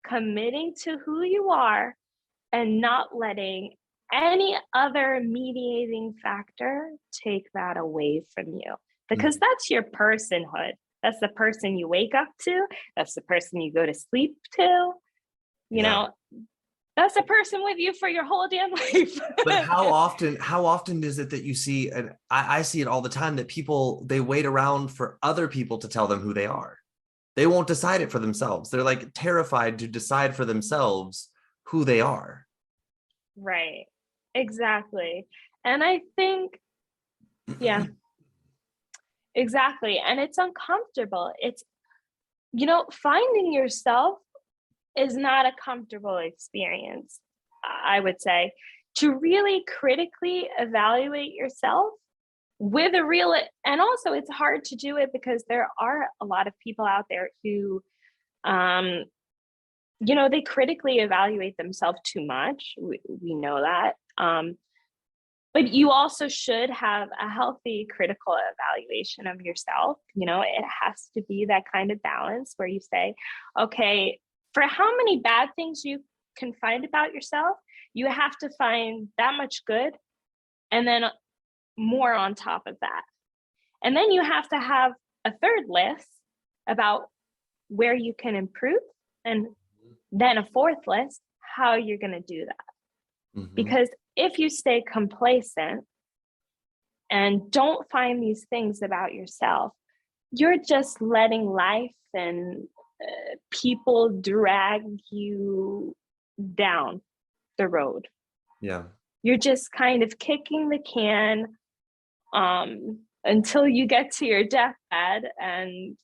[SPEAKER 2] committing to who you are, and not letting any other mediating factor take that away from you. Because that's your personhood. That's the person you wake up to. That's the person you go to sleep to. You know, that's a person with you for your whole damn life.
[SPEAKER 1] But how often is it that you see, and I see it all the time, that people, they wait around for other people to tell them who they are. They won't decide it for themselves. They're like terrified to decide for themselves who they are.
[SPEAKER 2] Right. Exactly. And I think, yeah, exactly. And it's uncomfortable. It's, finding yourself is not a comfortable experience, I would say. To really critically evaluate yourself with a real, and also it's hard to do it because there are a lot of people out there who, they critically evaluate themselves too much. We know that. But you also should have a healthy critical evaluation of yourself. It has to be that kind of balance where you say, okay, for how many bad things you can find about yourself, you have to find that much good and then more on top of that. And then you have to have a third list about where you can improve, and then a fourth list, how you're going to do that. Because if you stay complacent and don't find these things about yourself, you're just letting life and people drag you down the road.
[SPEAKER 1] Yeah.
[SPEAKER 2] You're just kind of kicking the can until you get to your deathbed. And,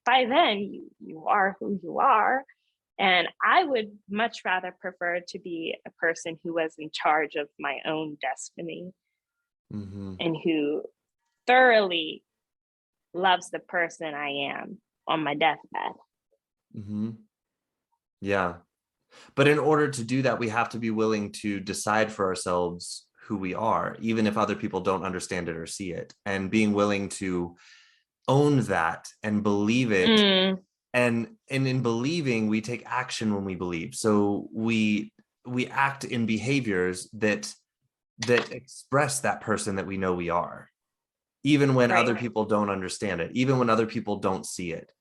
[SPEAKER 2] by then you are who you are. And I would much rather prefer to be a person who was in charge of my own destiny and who thoroughly loves the person I am on my deathbed.
[SPEAKER 1] Yeah. But in order to do that, we have to be willing to decide for ourselves who we are, even if other people don't understand it or see it, and being willing to own that and believe it. And in believing, we take action when we believe. So we act in behaviors that express that person that we know we are, even when other people don't understand it, even when other people don't see it.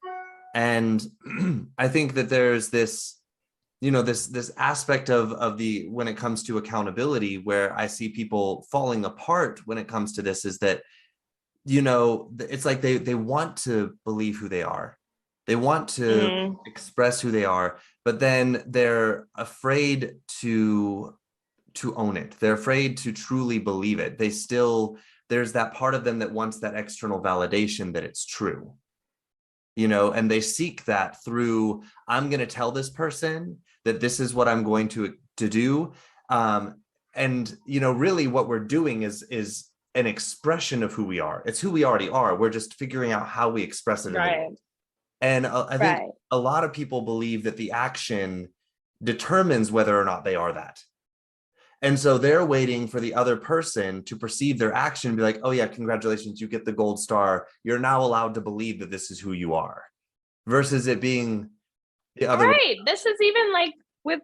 [SPEAKER 1] And I think that there's this, this aspect of the, when it comes to accountability, where I see people falling apart when it comes to this, is that, it's like they want to believe who they are. They want to express who they are, but then they're afraid to own it. They're afraid to truly believe it. There's that part of them that wants that external validation that it's true, and they seek that through, I'm going to tell this person that this is what I'm going to do. And really what we're doing is an expression of who we are. It's who we already are. We're just figuring out how we express it in the world. And I think a lot of people believe that the action determines whether or not they are that. And so they're waiting for the other person to perceive their action and be like, oh yeah, congratulations, you get the gold star. You're now allowed to believe that this is who you are, versus it being the other way.
[SPEAKER 2] Right. This is even like with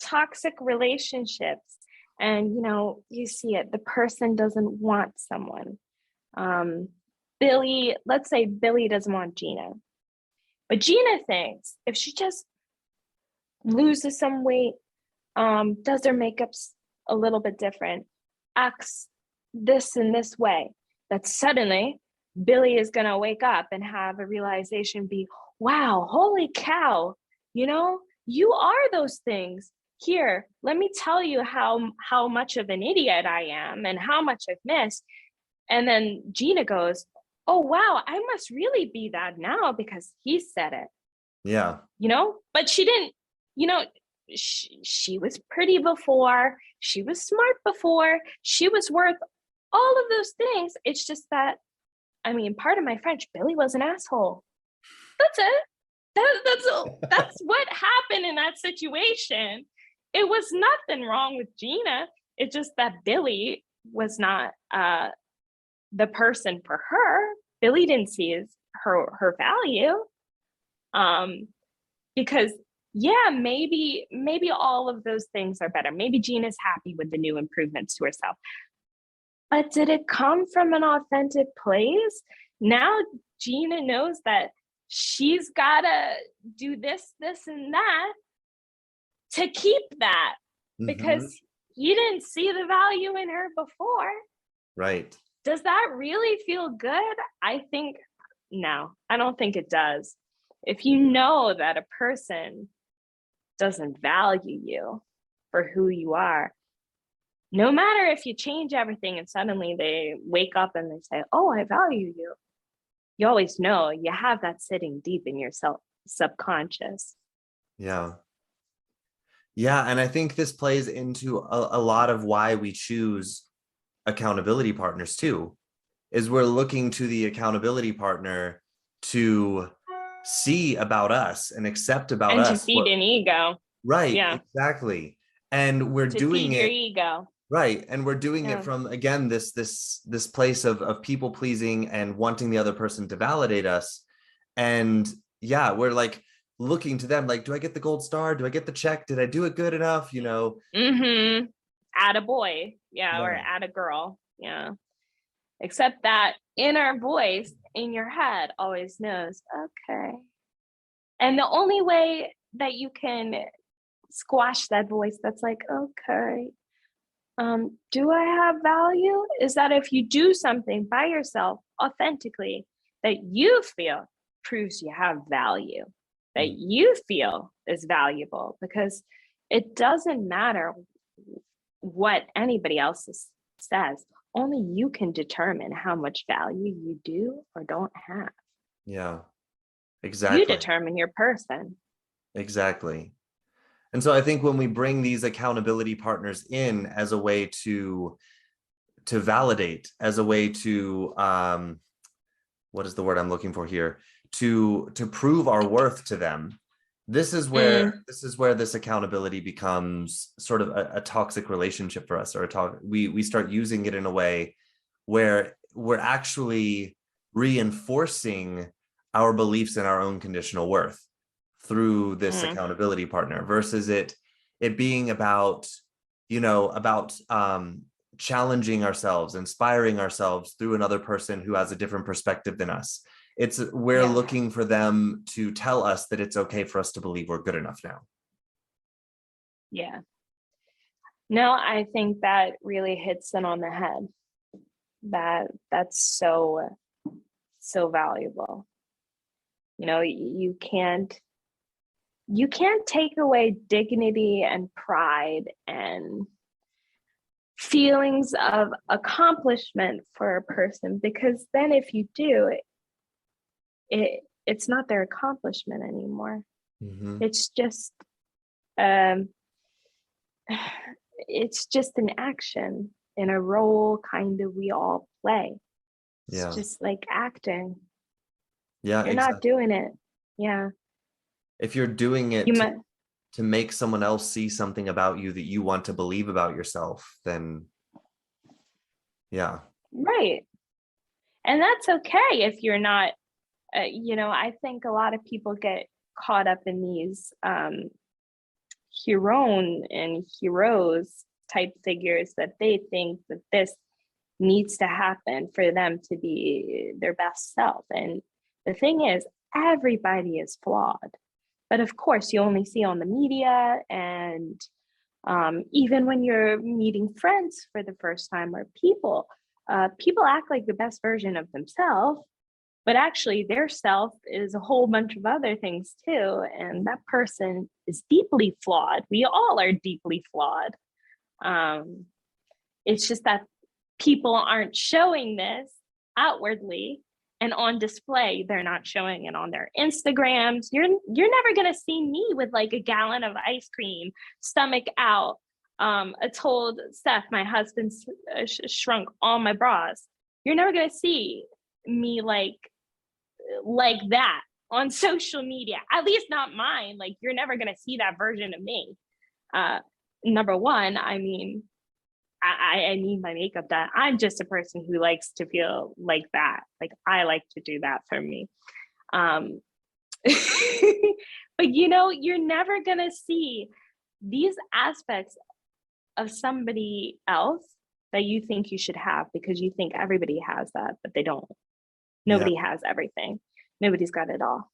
[SPEAKER 2] toxic relationships. And, you see it, the person doesn't want someone. Let's say Billy doesn't want Gina. But Gina thinks if she just loses some weight, does her makeup a little bit different, acts this and this way, that suddenly Billy is going to wake up and have a realization, be, wow, holy cow, you are those things. Here, let me tell you how much of an idiot I am and how much I've missed. And then Gina goes, oh, wow, I must really be that now because he said it.
[SPEAKER 1] Yeah.
[SPEAKER 2] But she didn't, she was pretty before, she was smart before, she was worth all of those things. It's just that, pardon my French, Billy was an asshole. That's it. That's what happened in that situation. It was nothing wrong with Gina. It's just that Billy was not the person for her. Billy didn't see her value. Because maybe all of those things are better. Maybe Gina's happy with the new improvements to herself. But did it come from an authentic place? Now Gina knows that she's got to do this, and that to keep that, because he didn't see the value in her before.
[SPEAKER 1] Right.
[SPEAKER 2] Does that really feel good? No, I don't think it does. If you know that a person doesn't value you for who you are, no matter if you change everything and suddenly they wake up and they say, oh, I value you, you always know you have that sitting deep in your subconscious.
[SPEAKER 1] Yeah. Yeah. And I think this plays into a lot of why we choose accountability partners too, is we're looking to the accountability partner to see about us and accept about us.
[SPEAKER 2] And to feed an ego.
[SPEAKER 1] Right.
[SPEAKER 2] Yeah.
[SPEAKER 1] Exactly. And we're doing it.
[SPEAKER 2] Your ego.
[SPEAKER 1] Right. And we're doing it from, again, this place of people pleasing and wanting the other person to validate us. And yeah, we're like looking to them like, do I get the gold star? Do I get the check? Did I do it good enough?
[SPEAKER 2] Add a boy. Yeah. Or add a girl. Yeah. Except that inner voice in your head always knows, okay. And the only way that you can squash that voice that's like, okay, do I have value? Is that if you do something by yourself authentically that you feel proves you have value, that you feel is valuable, because it doesn't matter what anybody else says. Only you can determine how much value you do or don't have.
[SPEAKER 1] Yeah, exactly.
[SPEAKER 2] You determine your person.
[SPEAKER 1] Exactly. And so I think when we bring these accountability partners in as a way to validate, as a way to, what is the word I'm looking for here? To prove our worth to them,
[SPEAKER 2] Mm,
[SPEAKER 1] this is where this accountability becomes sort of a toxic relationship for us, or we start using it in a way where we're actually reinforcing our beliefs in our own conditional worth through this
[SPEAKER 2] mm,
[SPEAKER 1] accountability partner, versus it being about, about challenging ourselves, inspiring ourselves through another person who has a different perspective than us. We're
[SPEAKER 2] yeah,
[SPEAKER 1] looking for them to tell us that it's okay for us to believe we're good enough now.
[SPEAKER 2] yeah. No, I think that really hits it on the head. That's so valuable. You can't take away dignity and pride and feelings of accomplishment for a person, because then if you do it's not their accomplishment anymore.
[SPEAKER 1] Mm-hmm.
[SPEAKER 2] It's just um it's just an action in a role kind of we all play. It's
[SPEAKER 1] Yeah.
[SPEAKER 2] just like acting.
[SPEAKER 1] Yeah,
[SPEAKER 2] You're not
[SPEAKER 1] exactly.
[SPEAKER 2] doing it. Yeah.
[SPEAKER 1] If you're doing
[SPEAKER 2] You
[SPEAKER 1] it
[SPEAKER 2] might.
[SPEAKER 1] to make someone else see something about you that you want to believe about yourself, then yeah.
[SPEAKER 2] Right. And that's okay if you're not. I think a lot of people get caught up in these heroine and heroes type figures, that they think that this needs to happen for them to be their best self. And the thing is, everybody is flawed. But of course, you only see on the media, and even when you're meeting friends for the first time, or people act like the best version of themselves, but actually their self is a whole bunch of other things too. And that person is deeply flawed. We all are deeply flawed. Um, it's just that people aren't showing this outwardly and on display. They're not showing it on their Instagrams. You're never gonna see me with like a gallon of ice cream, stomach out. I told Steph, my husband, shrunk all my bras. You're never gonna see me like that on social media, at least not mine. Like, you're never going to see that version of me. Number one, I mean, I need my makeup done. I'm just a person who likes to feel like that. Like, I like to do that for me. um but you're never going to see these aspects of somebody else that you think you should have, because you think everybody has that, but they don't.
[SPEAKER 1] Yeah.
[SPEAKER 2] Nobody has everything. Nobody's got it all.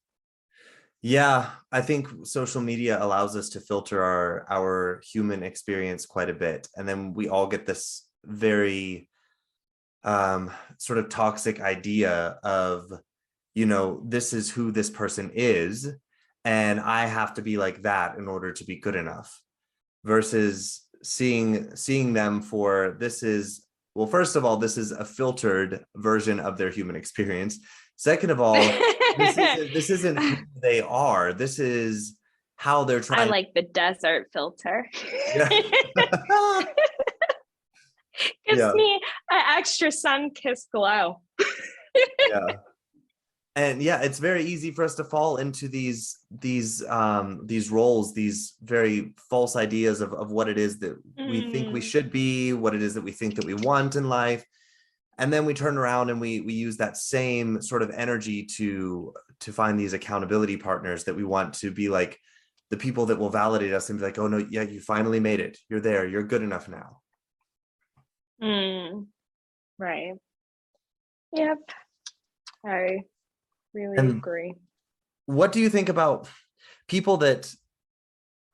[SPEAKER 1] Yeah, I think social media allows us to filter our human experience quite a bit, and then we all get this very sort of toxic idea of, this is who this person is, and I have to be like that in order to be good enough, versus seeing them for, this is, well, first of all, this is a filtered version of their human experience. Second of all, this isn't who they are. This is how they're
[SPEAKER 2] I
[SPEAKER 1] trying.
[SPEAKER 2] like the desert filter.
[SPEAKER 1] Yeah.
[SPEAKER 2] Gives
[SPEAKER 1] Yeah.
[SPEAKER 2] me an extra sun kiss glow.
[SPEAKER 1] Yeah. And yeah, it's very easy for us to fall into these roles, these very false ideas of what it is that we think we
[SPEAKER 2] Mm,
[SPEAKER 1] should be, what it is that we think that we want in life. And then we turn around and we use that same sort of energy to find these accountability partners that we want to be like, the people that will validate us and be like, oh no, yeah, you finally made it, you're there, you're good enough now.
[SPEAKER 2] right. Yep. I really
[SPEAKER 1] And
[SPEAKER 2] agree.
[SPEAKER 1] what do you think about people that,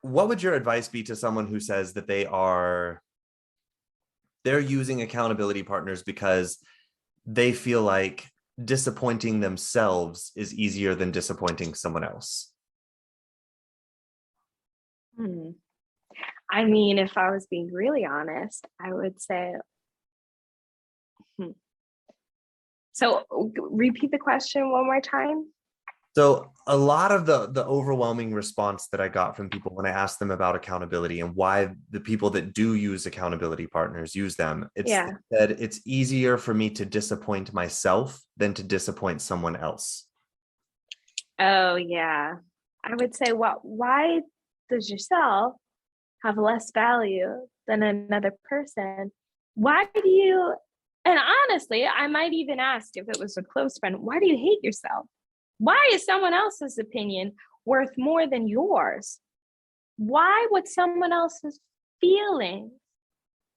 [SPEAKER 1] what would your advice be to someone who says that they're using accountability partners because they feel like disappointing themselves is easier than disappointing someone else?
[SPEAKER 2] Hmm. I mean, if I was being really honest, I would say, hmm. So repeat the question one more time.
[SPEAKER 1] So a lot of the overwhelming response that I got from people when I asked them about accountability and why the people that do use accountability partners use them, it's
[SPEAKER 2] Yeah.
[SPEAKER 1] that it's easier for me to disappoint myself than to disappoint someone else.
[SPEAKER 2] Oh, yeah. I would say, well, why does yourself have less value than another person? Why do you, and honestly, I might even ask if it was a close friend, why do you hate yourself? Why is someone else's opinion worth more than yours? Why would someone else's feelings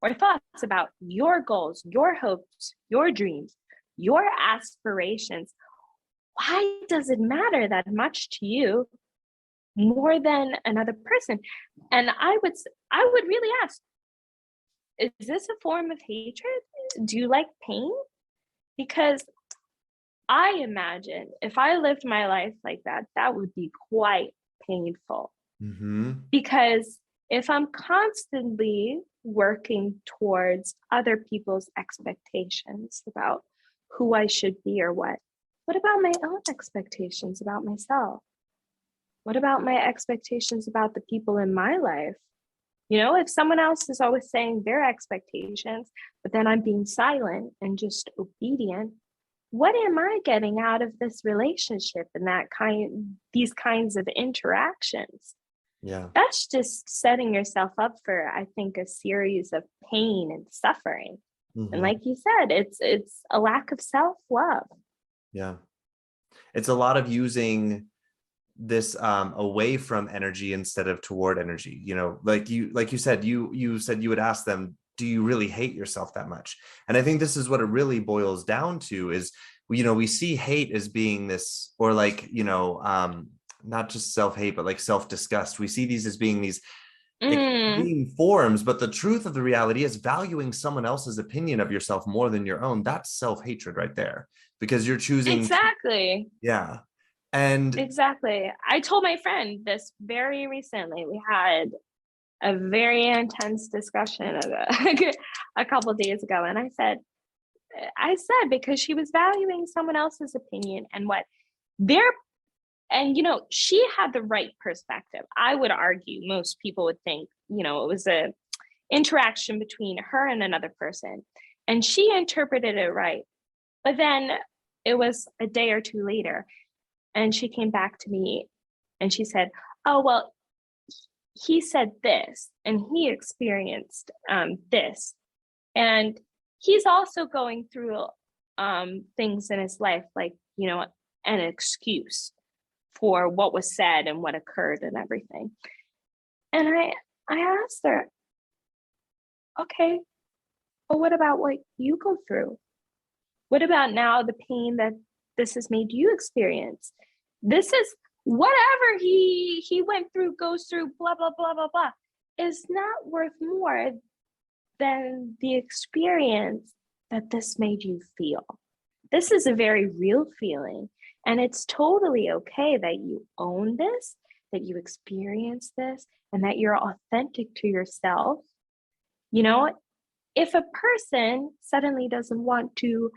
[SPEAKER 2] or thoughts about your goals, your hopes, your dreams, your aspirations, why does it matter that much to you more than another person? And I would really ask, is this a form of hatred? Do you like pain? Because I imagine if I lived my life like that, that would be quite painful. Because if I'm constantly working towards other people's expectations about who I should be or what about my own expectations about myself? What about my expectations about the people in my life? You know, if someone else is always saying their expectations, but then I'm being silent and just obedient, what am I getting out of this relationship and these kinds of interactions?
[SPEAKER 1] Yeah.
[SPEAKER 2] That's just setting yourself up for, I think, a series of pain and suffering. And like you said, it's a lack of self-love.
[SPEAKER 1] Yeah. It's a lot of using this away from energy instead of toward energy. You know, like you said you said you would ask them, do you really hate yourself that much? And I think this is what it really boils down to is, you know, we see hate as being this, or like, you know, not just self-hate, but like self-disgust. We see these as being these extreme forms, but the truth of the reality is valuing someone else's opinion of yourself more than your own. That's self-hatred right there, because you're choosing.
[SPEAKER 2] Exactly.
[SPEAKER 1] Yeah. And
[SPEAKER 2] exactly. I told my friend this very recently. We had a very intense discussion a couple of days ago. And I said, because she was valuing someone else's opinion and what their, and, you know, she had the right perspective. I would argue most people would think, you know, it was a interaction between her and another person, and she interpreted it right. But then it was a day or two later, and she came back to me and she said, oh, well, he said this and he experienced this. And he's also going through things in his life, like, you know, an excuse for what was said and what occurred and everything. And I asked her, okay, well, what about what you go through? What about now the pain that this has made you experience? This is whatever he went through, goes through, blah, blah, blah, blah, blah, is not worth more than the experience that this made you feel. This is a very real feeling. And it's totally okay that you own this, that you experience this, and that you're authentic to yourself. You know, if a person suddenly doesn't want to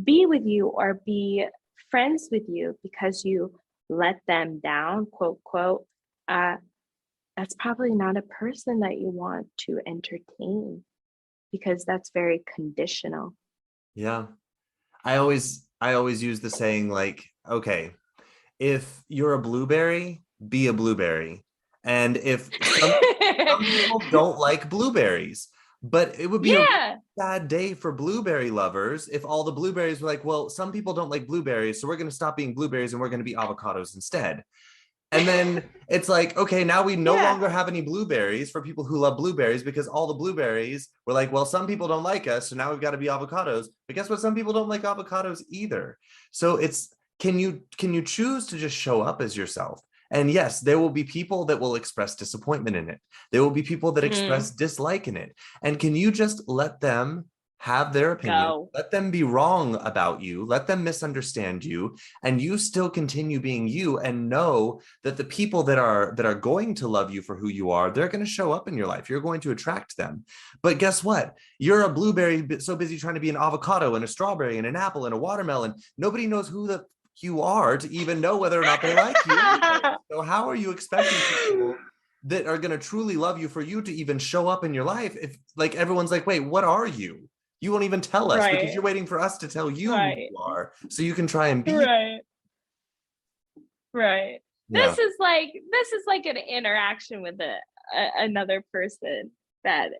[SPEAKER 2] be with you or be friends with you because you let them down, quote, quote, that's probably not a person that you want to entertain, because that's very conditional.
[SPEAKER 1] Yeah. I always use the saying, like, okay, if you're a blueberry, be a blueberry. And if some people don't like blueberries, but it would be a bad day for blueberry lovers if all the blueberries were like, well, some people don't like blueberries, so we're going to stop being blueberries and we're going to be avocados instead. And then it's like, okay, now we no longer have any blueberries for people who love blueberries, because all the blueberries were like, well, some people don't like us, so now we've got to be avocados. But guess what? Some people don't like avocados either. So it's, can you choose to just show up as yourself? And yes, there will be people that will express disappointment in it. There will be people that express dislike in it. And can you just let them have their opinion, let them be wrong about you, let them misunderstand you, and you still continue being you, and know that the people that are going to love you for who you are, they're going to show up in your life. You're going to attract them. But guess what? You're a blueberry so busy trying to be an avocado and a strawberry and an apple and a watermelon. Nobody knows who you are to even know whether or not they like you. So how are you expecting people that are going to truly love you for you to even show up in your life if, like, everyone's like, wait, what are you? You won't even tell us because you're waiting for us to tell you who you are so you can try and be.
[SPEAKER 2] Right.
[SPEAKER 1] Yeah.
[SPEAKER 2] this is like an interaction with another person that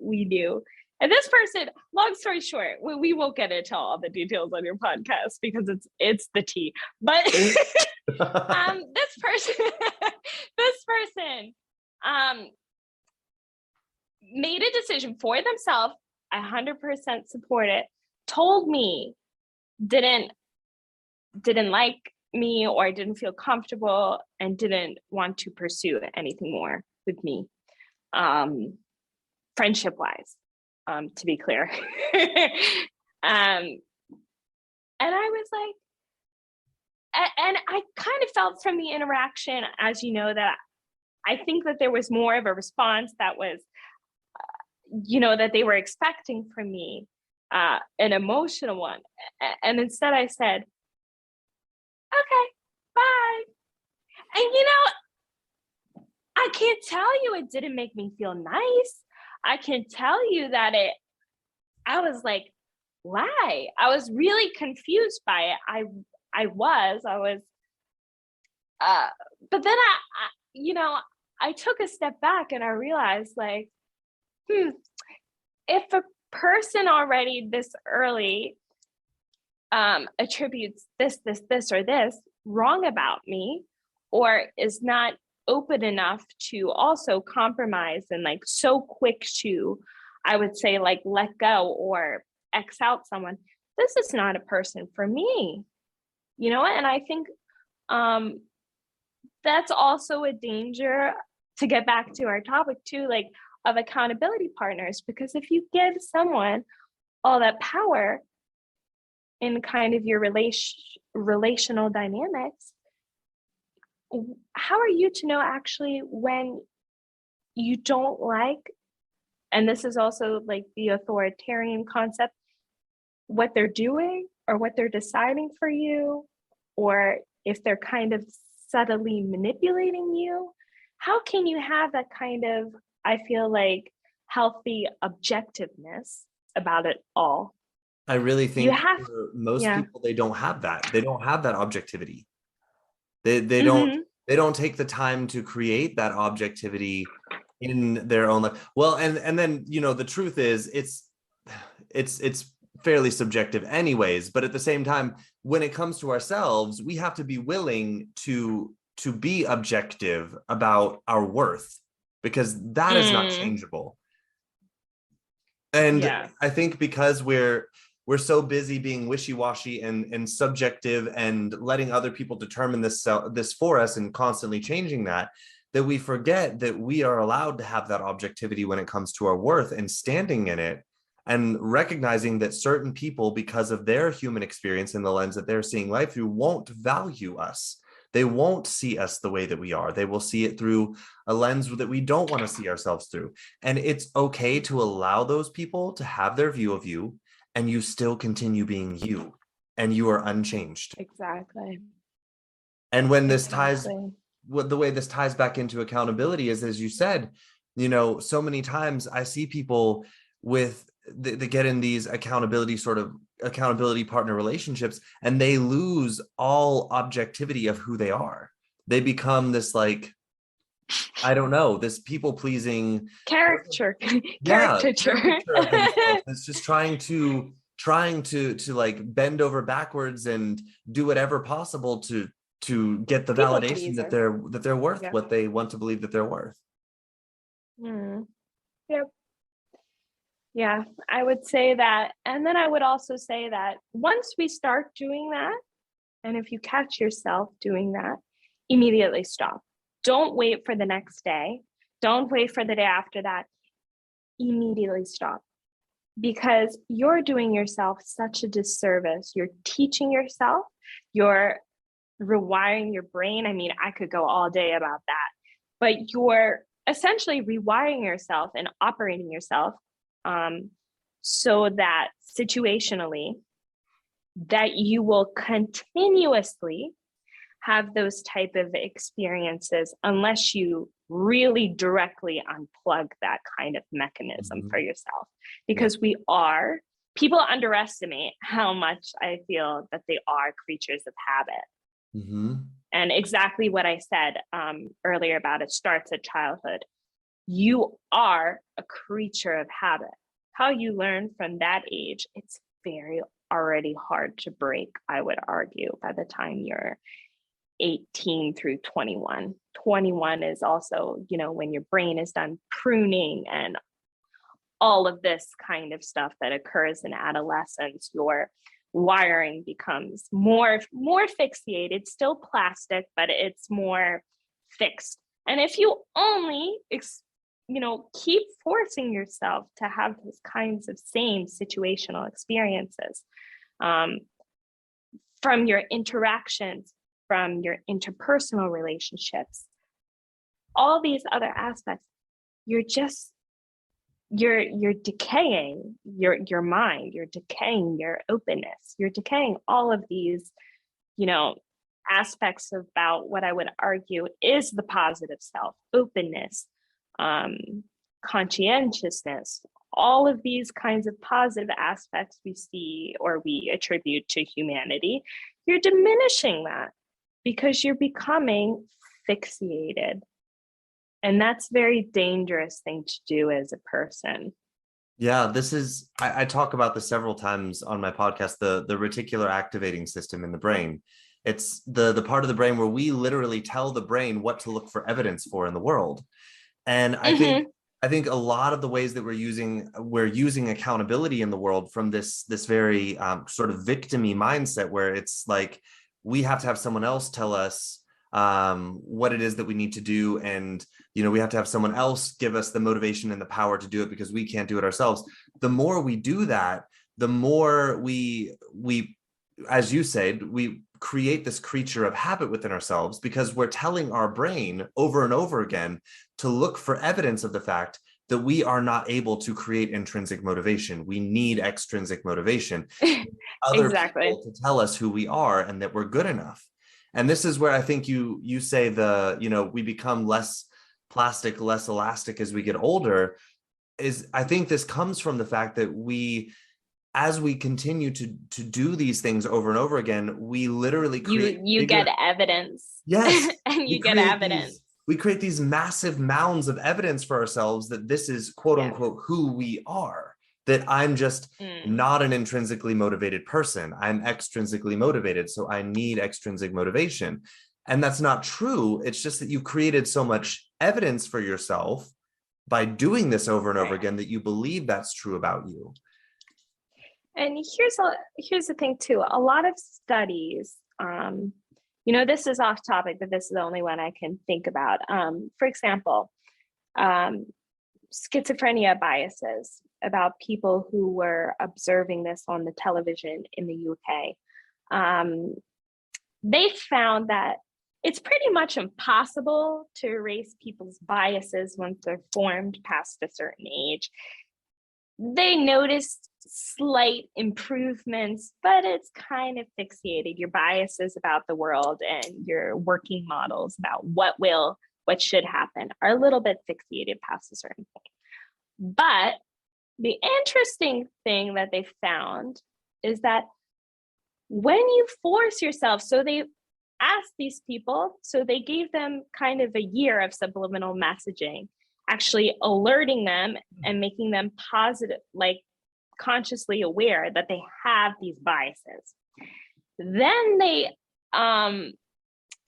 [SPEAKER 2] we knew. And this person, long story short, we won't get into all the details on your podcast because it's the tea. But this person this person made a decision for themselves. I 100% support it. Told me didn't like me or didn't feel comfortable and didn't want to pursue anything more with me, friendship wise, to be clear. And I was like, and I kind of felt from the interaction, as you know, that I think that there was more of a response that was, that they were expecting from me, an emotional one. And instead I said, okay, bye. And I can't tell you it didn't make me feel nice. I can tell you that I was like, why? I was really confused by it. I was, but then I took a step back and I realized like, if a person already this early attributes this, or this wrong about me, or is not open enough to also compromise and like so quick to, I would say, like let go or X out someone, this is not a person for me, and I think that's also a danger, to get back to our topic too, like of accountability partners, because if you give someone all that power in kind of your relational dynamics, how are you to know actually when you don't like, and this is also like the authoritarian concept, what they're doing or what they're deciding for you, or if they're kind of subtly manipulating you? How can you have that kind of, I feel like, healthy objectiveness about it all?
[SPEAKER 1] I really
[SPEAKER 2] You
[SPEAKER 1] think
[SPEAKER 2] have,
[SPEAKER 1] for most
[SPEAKER 2] yeah.
[SPEAKER 1] people, they don't have that. They don't have that objectivity. They don't
[SPEAKER 2] Mm-hmm.
[SPEAKER 1] they don't take the time to create that objectivity in their own life. Well, and then the truth is it's fairly subjective anyways, but at the same time, when it comes to ourselves, we have to be willing to be objective about our worth, because that is not changeable. And
[SPEAKER 2] Yeah.
[SPEAKER 1] I think because we're so busy being wishy-washy and subjective and letting other people determine this for us and constantly changing that we forget that we are allowed to have that objectivity when it comes to our worth and standing in it, and recognizing that certain people, because of their human experience and the lens that they're seeing life through, won't value us. They won't see us the way that we are. They will see it through a lens that we don't want to see ourselves through. And it's okay to allow those people to have their view of you, and you still continue being you, and you are unchanged.
[SPEAKER 2] Exactly.
[SPEAKER 1] And when this ties, the way this ties back into accountability is, as you said, so many times I see people they get in these accountability partner relationships, and they lose all objectivity of who they are. They become this, like, I don't know, this people pleasing
[SPEAKER 2] caricature
[SPEAKER 1] caricature of themselves. It's just trying to like bend over backwards and do whatever possible to get the
[SPEAKER 2] people
[SPEAKER 1] validation
[SPEAKER 2] pleaser.
[SPEAKER 1] that they're worth what they want to believe that they're worth.
[SPEAKER 2] Yep. Yeah, I would say that. And then I would also say that once we start doing that, and if you catch yourself doing that, immediately stop. Don't wait for the next day. Don't wait for the day after that. Immediately stop. Because you're doing yourself such a disservice. You're teaching yourself, you're rewiring your brain. I mean, I could go all day about that, but you're essentially rewiring yourself and operating yourself so that situationally that you will continuously have those type of experiences unless you really directly unplug that kind of mechanism for yourself. Because people underestimate how much I feel that they are creatures of habit. And exactly what I said earlier about it starts at childhood. You are a creature of habit. How you learn from that age, it's very already hard to break, I would argue, by the time you're 18 through 21. 21 is also, when your brain is done pruning and all of this kind of stuff that occurs in adolescence. Your wiring becomes more fixated, still plastic, but it's more fixed. And if you only keep forcing yourself to have those kinds of same situational experiences from your interactions, from your interpersonal relationships, all these other aspects, you're decaying your mind, you're decaying your openness, you're decaying all of these, aspects about what I would argue is the positive self, openness, conscientiousness, all of these kinds of positive aspects we see or we attribute to humanity. You're diminishing that because you're becoming fixated. And that's a very dangerous thing to do as a person.
[SPEAKER 1] Yeah, this is, I talk about this several times on my podcast, the reticular activating system in the brain. It's the part of the brain where we literally tell the brain what to look for evidence for in the world. And I think a lot of the ways that we're using accountability in the world from this very sort of victim-y mindset, where it's like we have to have someone else tell us what it is that we need to do, and we have to have someone else give us the motivation and the power to do it because we can't do it ourselves. The more we do that, the more we as you said, we create this creature of habit within ourselves, because we're telling our brain over and over again to look for evidence of the fact that we are not able to create intrinsic motivation. We need extrinsic motivation. Other people to tell us who we are and that we're good enough. And this is where I think you say we become less plastic, less elastic as we get older. I think this comes from the fact that as we continue to do these things over and over again, we literally create
[SPEAKER 2] you get evidence.
[SPEAKER 1] Yes.
[SPEAKER 2] And you get evidence.
[SPEAKER 1] We create these massive mounds of evidence for ourselves that this is quote unquote who we are, that I'm just not an intrinsically motivated person. I'm extrinsically motivated. So I need extrinsic motivation. And that's not true. It's just that you created so much evidence for yourself by doing this over and over again that you believe that's true about you.
[SPEAKER 2] And here's the thing too. A lot of studies, this is off topic, but this is the only one I can think about. For example, schizophrenia biases about people who were observing this on the television in the UK. They found that it's pretty much impossible to erase people's biases once they're formed past a certain age. They noticed slight improvements, but it's kind of fixated. Your biases about the world and your working models about what should happen are a little bit fixated past a certain point. But the interesting thing that they found is that when you force yourself, so they asked these people, so they gave them kind of a year of subliminal messaging, actually alerting them and making them positive, like consciously aware that they have these biases. Then they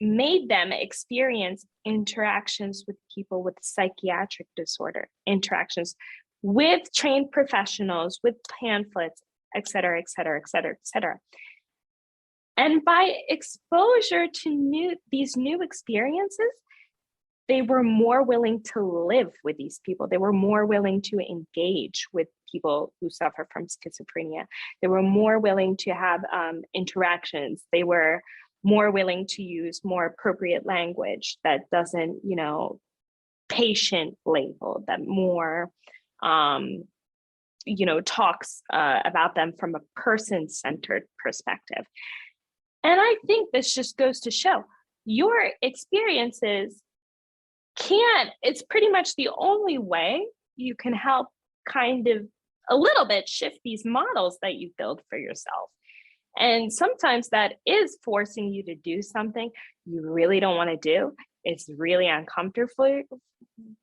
[SPEAKER 2] made them experience interactions with people with psychiatric disorder, interactions with trained professionals, with pamphlets, et cetera, et cetera, et cetera, et cetera. And by exposure to these new experiences, they were more willing to live with these people. They were more willing to engage with people who suffer from schizophrenia. They were more willing to have interactions. They were more willing to use more appropriate language that doesn't, patient label, that more, talks about them from a person-centered perspective. And I think this just goes to show your experiences it's pretty much the only way you can help kind of a little bit shift these models that you build for yourself. And sometimes that is forcing you to do something you really don't want to do. It's really uncomfortable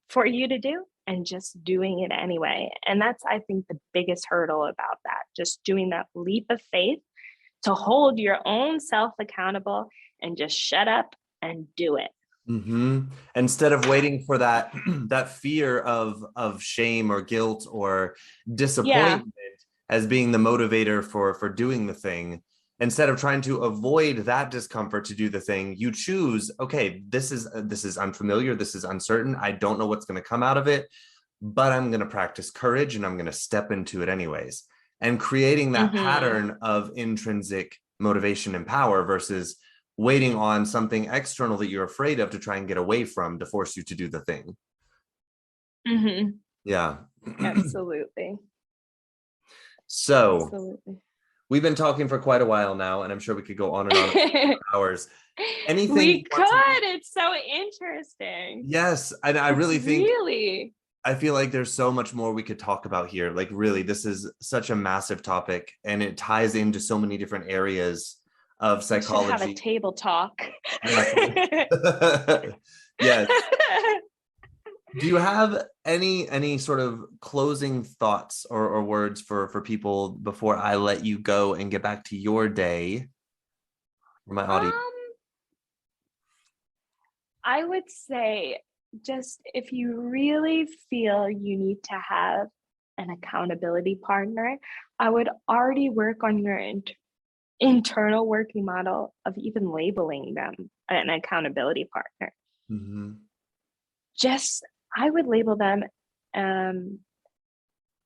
[SPEAKER 2] for you to do, and just doing it anyway. And that's, I think, the biggest hurdle about that, just doing that leap of faith to hold your own self accountable and just shut up and do it.
[SPEAKER 1] Instead of waiting for that that fear of shame or guilt or
[SPEAKER 2] Yeah.
[SPEAKER 1] disappointment as being the motivator for doing the thing, instead of trying to avoid that discomfort to do the thing, you choose, okay, this is unfamiliar, this is uncertain, I don't know what's going to come out of it, but I'm going to practice courage and I'm going to step into it anyways. And creating that pattern of intrinsic motivation and power versus waiting on something external that you're afraid of to try and get away from to force you to do the thing. Yeah.
[SPEAKER 2] Absolutely.
[SPEAKER 1] So
[SPEAKER 2] Absolutely.
[SPEAKER 1] we've been talking for quite a while now, and I'm sure we could go on and on for hours. Anything
[SPEAKER 2] we could. It's so interesting.
[SPEAKER 1] Yes. And I really think, I feel like there's so much more we could talk about here. Like, really, this is such a massive topic, and it ties into so many different areas of psychology.
[SPEAKER 2] We should have a table talk.
[SPEAKER 1] Yes. Do you have any sort of closing thoughts or words for people before I let you go and get back to your day for my audience?
[SPEAKER 2] I would say, just if you really feel you need to have an accountability partner, I would already work on your internal working model of even labeling them an accountability partner. Just, I would label them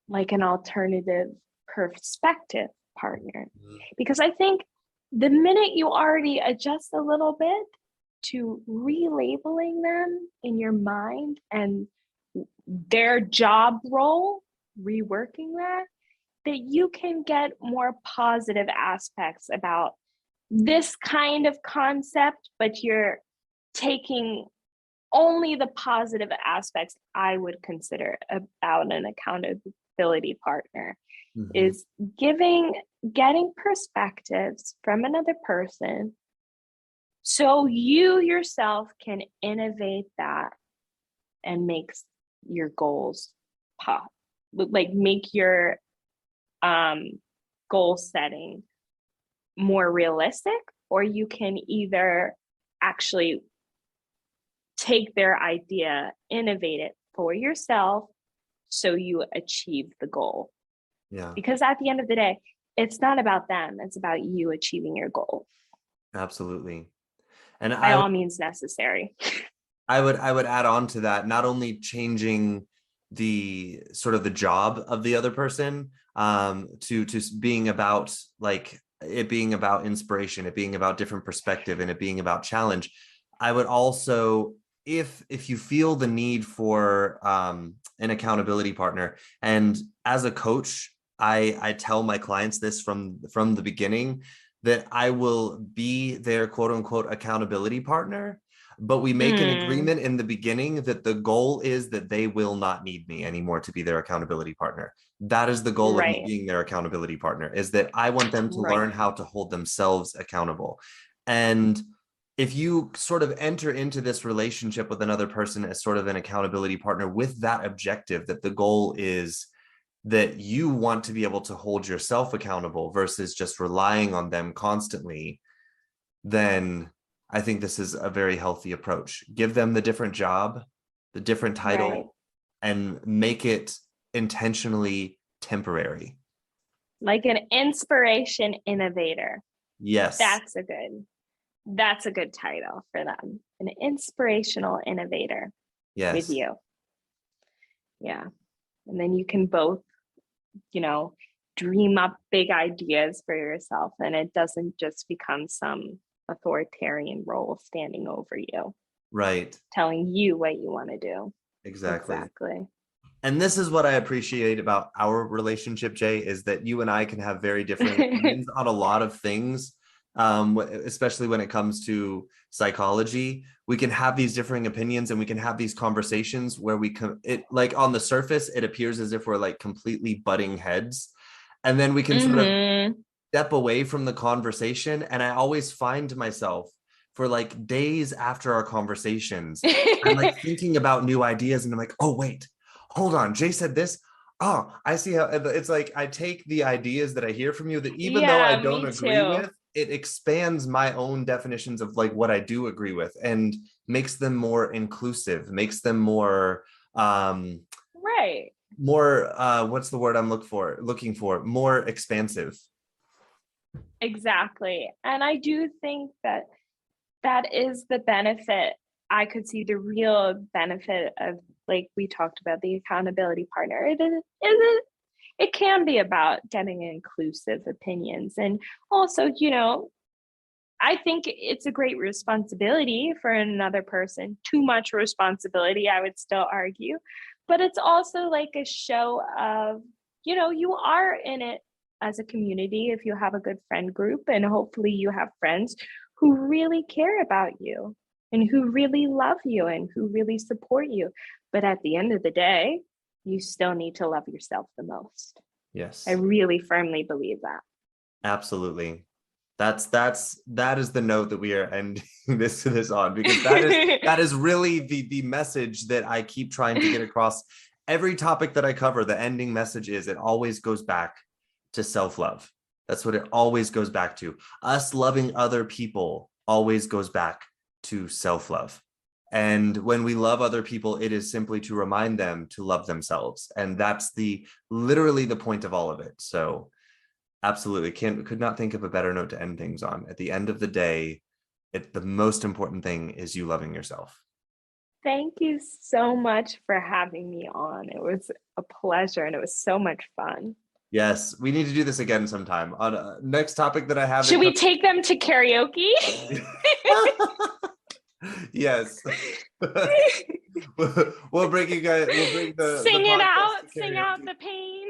[SPEAKER 2] like an alternative perspective partner, because I think the minute you already adjust a little bit to relabeling them in your mind and their job role, reworking that you can get more positive aspects about this kind of concept, but you're taking only the positive aspects I would consider about an accountability partner. Is getting perspectives from another person so you yourself can innovate that and make your goals pop, like make your goal setting more realistic, or you can either actually take their idea, innovate it for yourself so you achieve the goal.
[SPEAKER 1] Yeah.
[SPEAKER 2] Because at the end of the day, it's not about them, it's about you achieving your goal.
[SPEAKER 1] Absolutely. And
[SPEAKER 2] by all means necessary.
[SPEAKER 1] I would add on to that, not only changing the sort of the job of the other person, to being about, like, it being about inspiration, it being about different perspective, and it being about challenge. I would also, if you feel the need for an accountability partner, and as a coach, I tell my clients this from the beginning, that I will be their quote unquote accountability partner, but we make an agreement in the beginning that the goal is that they will not need me anymore to be their accountability partner. That is the goal of me being their accountability partner, is that I want them to learn how to hold themselves accountable. And if you sort of enter into this relationship with another person as sort of an accountability partner with that objective, that the goal is that you want to be able to hold yourself accountable versus just relying on them constantly, then I think this is a very healthy approach. Give them the different job, the different title, and make it intentionally temporary.
[SPEAKER 2] Like an inspiration innovator.
[SPEAKER 1] Yes.
[SPEAKER 2] That's a good title for them. An inspirational innovator.
[SPEAKER 1] Yes.
[SPEAKER 2] With you. Yeah. And then you can both, dream up big ideas for yourself, and it doesn't just become some authoritarian role standing over you.
[SPEAKER 1] Right.
[SPEAKER 2] Telling you what you want to do.
[SPEAKER 1] Exactly. And this is what I appreciate about our relationship, Jay, is that you and I can have very different opinions on a lot of things, especially when it comes to psychology. We can have these differing opinions and we can have these conversations where like on the surface, it appears as if we're like completely butting heads. And then we can sort of, step away from the conversation, and I always find myself for like days after our conversations, I'm like thinking about new ideas, and I'm like, oh wait, hold on, Jay said this. Oh, I see how it's like I take the ideas that I hear from you that even though I
[SPEAKER 2] Yeah,
[SPEAKER 1] don't
[SPEAKER 2] me
[SPEAKER 1] agree
[SPEAKER 2] too.
[SPEAKER 1] with, it expands my own definitions of like what I do agree with and makes them more inclusive, makes them more
[SPEAKER 2] Right.
[SPEAKER 1] more what's the word I'm looking for more expansive.
[SPEAKER 2] Exactly. And I do think that that is the benefit. I could see the real benefit of, like we talked about, the accountability partner. It can be about getting inclusive opinions. And also, I think it's a great responsibility for another person. Too much responsibility, I would still argue. But it's also like a show of, you are in it as a community if you have a good friend group, and hopefully you have friends who really care about you and who really love you and who really support you. But at the end of the day, you still need to love yourself the most. I
[SPEAKER 1] Yes,
[SPEAKER 2] really firmly believe that.
[SPEAKER 1] absolutely. That is the note that we are ending this on, because that is really the message that I keep trying to get across every topic that I cover. The ending message is it always goes back to self-love. That's what it always goes back to. Us loving other people always goes back to self-love. And when we love other people, it is simply to remind them to love themselves. And that's literally the point of all of it. So absolutely. Could not think of a better note to end things on. At the end of the day, the most important thing is you loving yourself.
[SPEAKER 2] Thank you so much for having me on. It was a pleasure and it was so much fun.
[SPEAKER 1] Yes, we need to do this again sometime. On next topic that I have.
[SPEAKER 2] Should we take them to karaoke?
[SPEAKER 1] Yes. We'll bring you guys. We'll bring
[SPEAKER 2] Sing out the pain.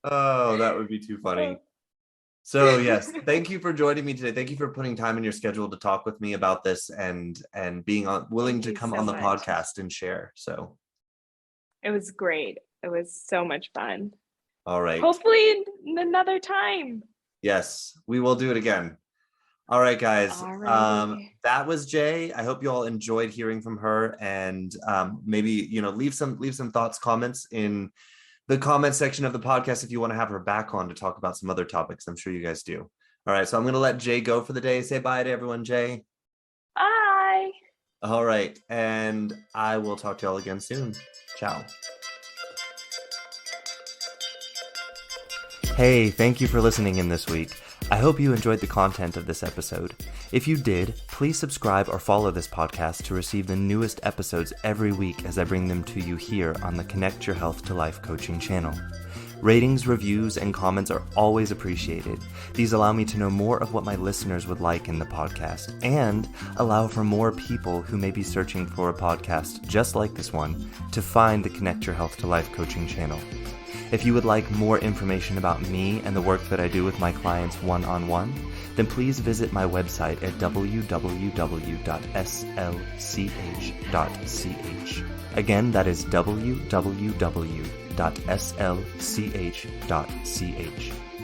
[SPEAKER 1] Oh, that would be too funny. So yes, thank you for joining me today. Thank you for putting time in your schedule to talk with me about this and being willing to come on the podcast and share. So
[SPEAKER 2] it was great. It was so much fun.
[SPEAKER 1] All right.
[SPEAKER 2] Hopefully another time.
[SPEAKER 1] Yes, we will do it again. All right, guys. That was Jay. I hope you all enjoyed hearing from her, and maybe leave some thoughts, comments in the comment section of the podcast if you want to have her back on to talk about some other topics. I'm sure you guys do. All right, so I'm going to let Jay go for the day. Say bye to everyone, Jay.
[SPEAKER 2] Bye.
[SPEAKER 1] All right, and I will talk to y'all again soon. Ciao. Hey, thank you for listening in this week. I hope you enjoyed the content of this episode. If you did, please subscribe or follow this podcast to receive the newest episodes every week as I bring them to you here on the Connect Your Health to Life coaching channel. Ratings, reviews, and comments are always appreciated. These allow me to know more of what my listeners would like in the podcast and allow for more people who may be searching for a podcast just like this one to find the Connect Your Health to Life coaching channel. If you would like more information about me and the work that I do with my clients one-on-one, then please visit my website at www.slch.ch. Again, that is www.slch.ch.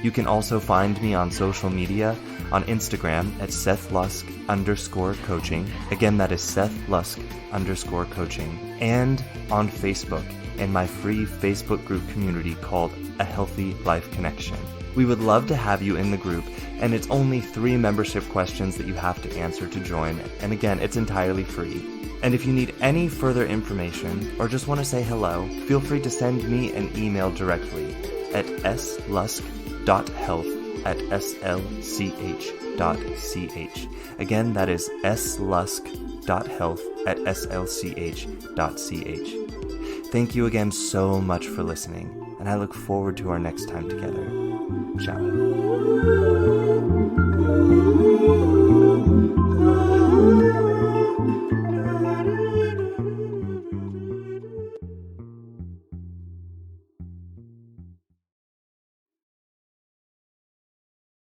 [SPEAKER 1] You can also find me on social media on Instagram at SethLusk_coaching. Again, that is SethLusk_coaching. And on Facebook in my free Facebook group community called A Healthy Life Connection. We would love to have you in the group, and it's only 3 membership questions that you have to answer to join. And again, it's entirely free. And if you need any further information or just want to say hello, feel free to send me an email directly at slusk.health@slch.ch. Again, that is slusk.health@slch.ch. Thank you again so much for listening, and I look forward to our next time together. Ciao.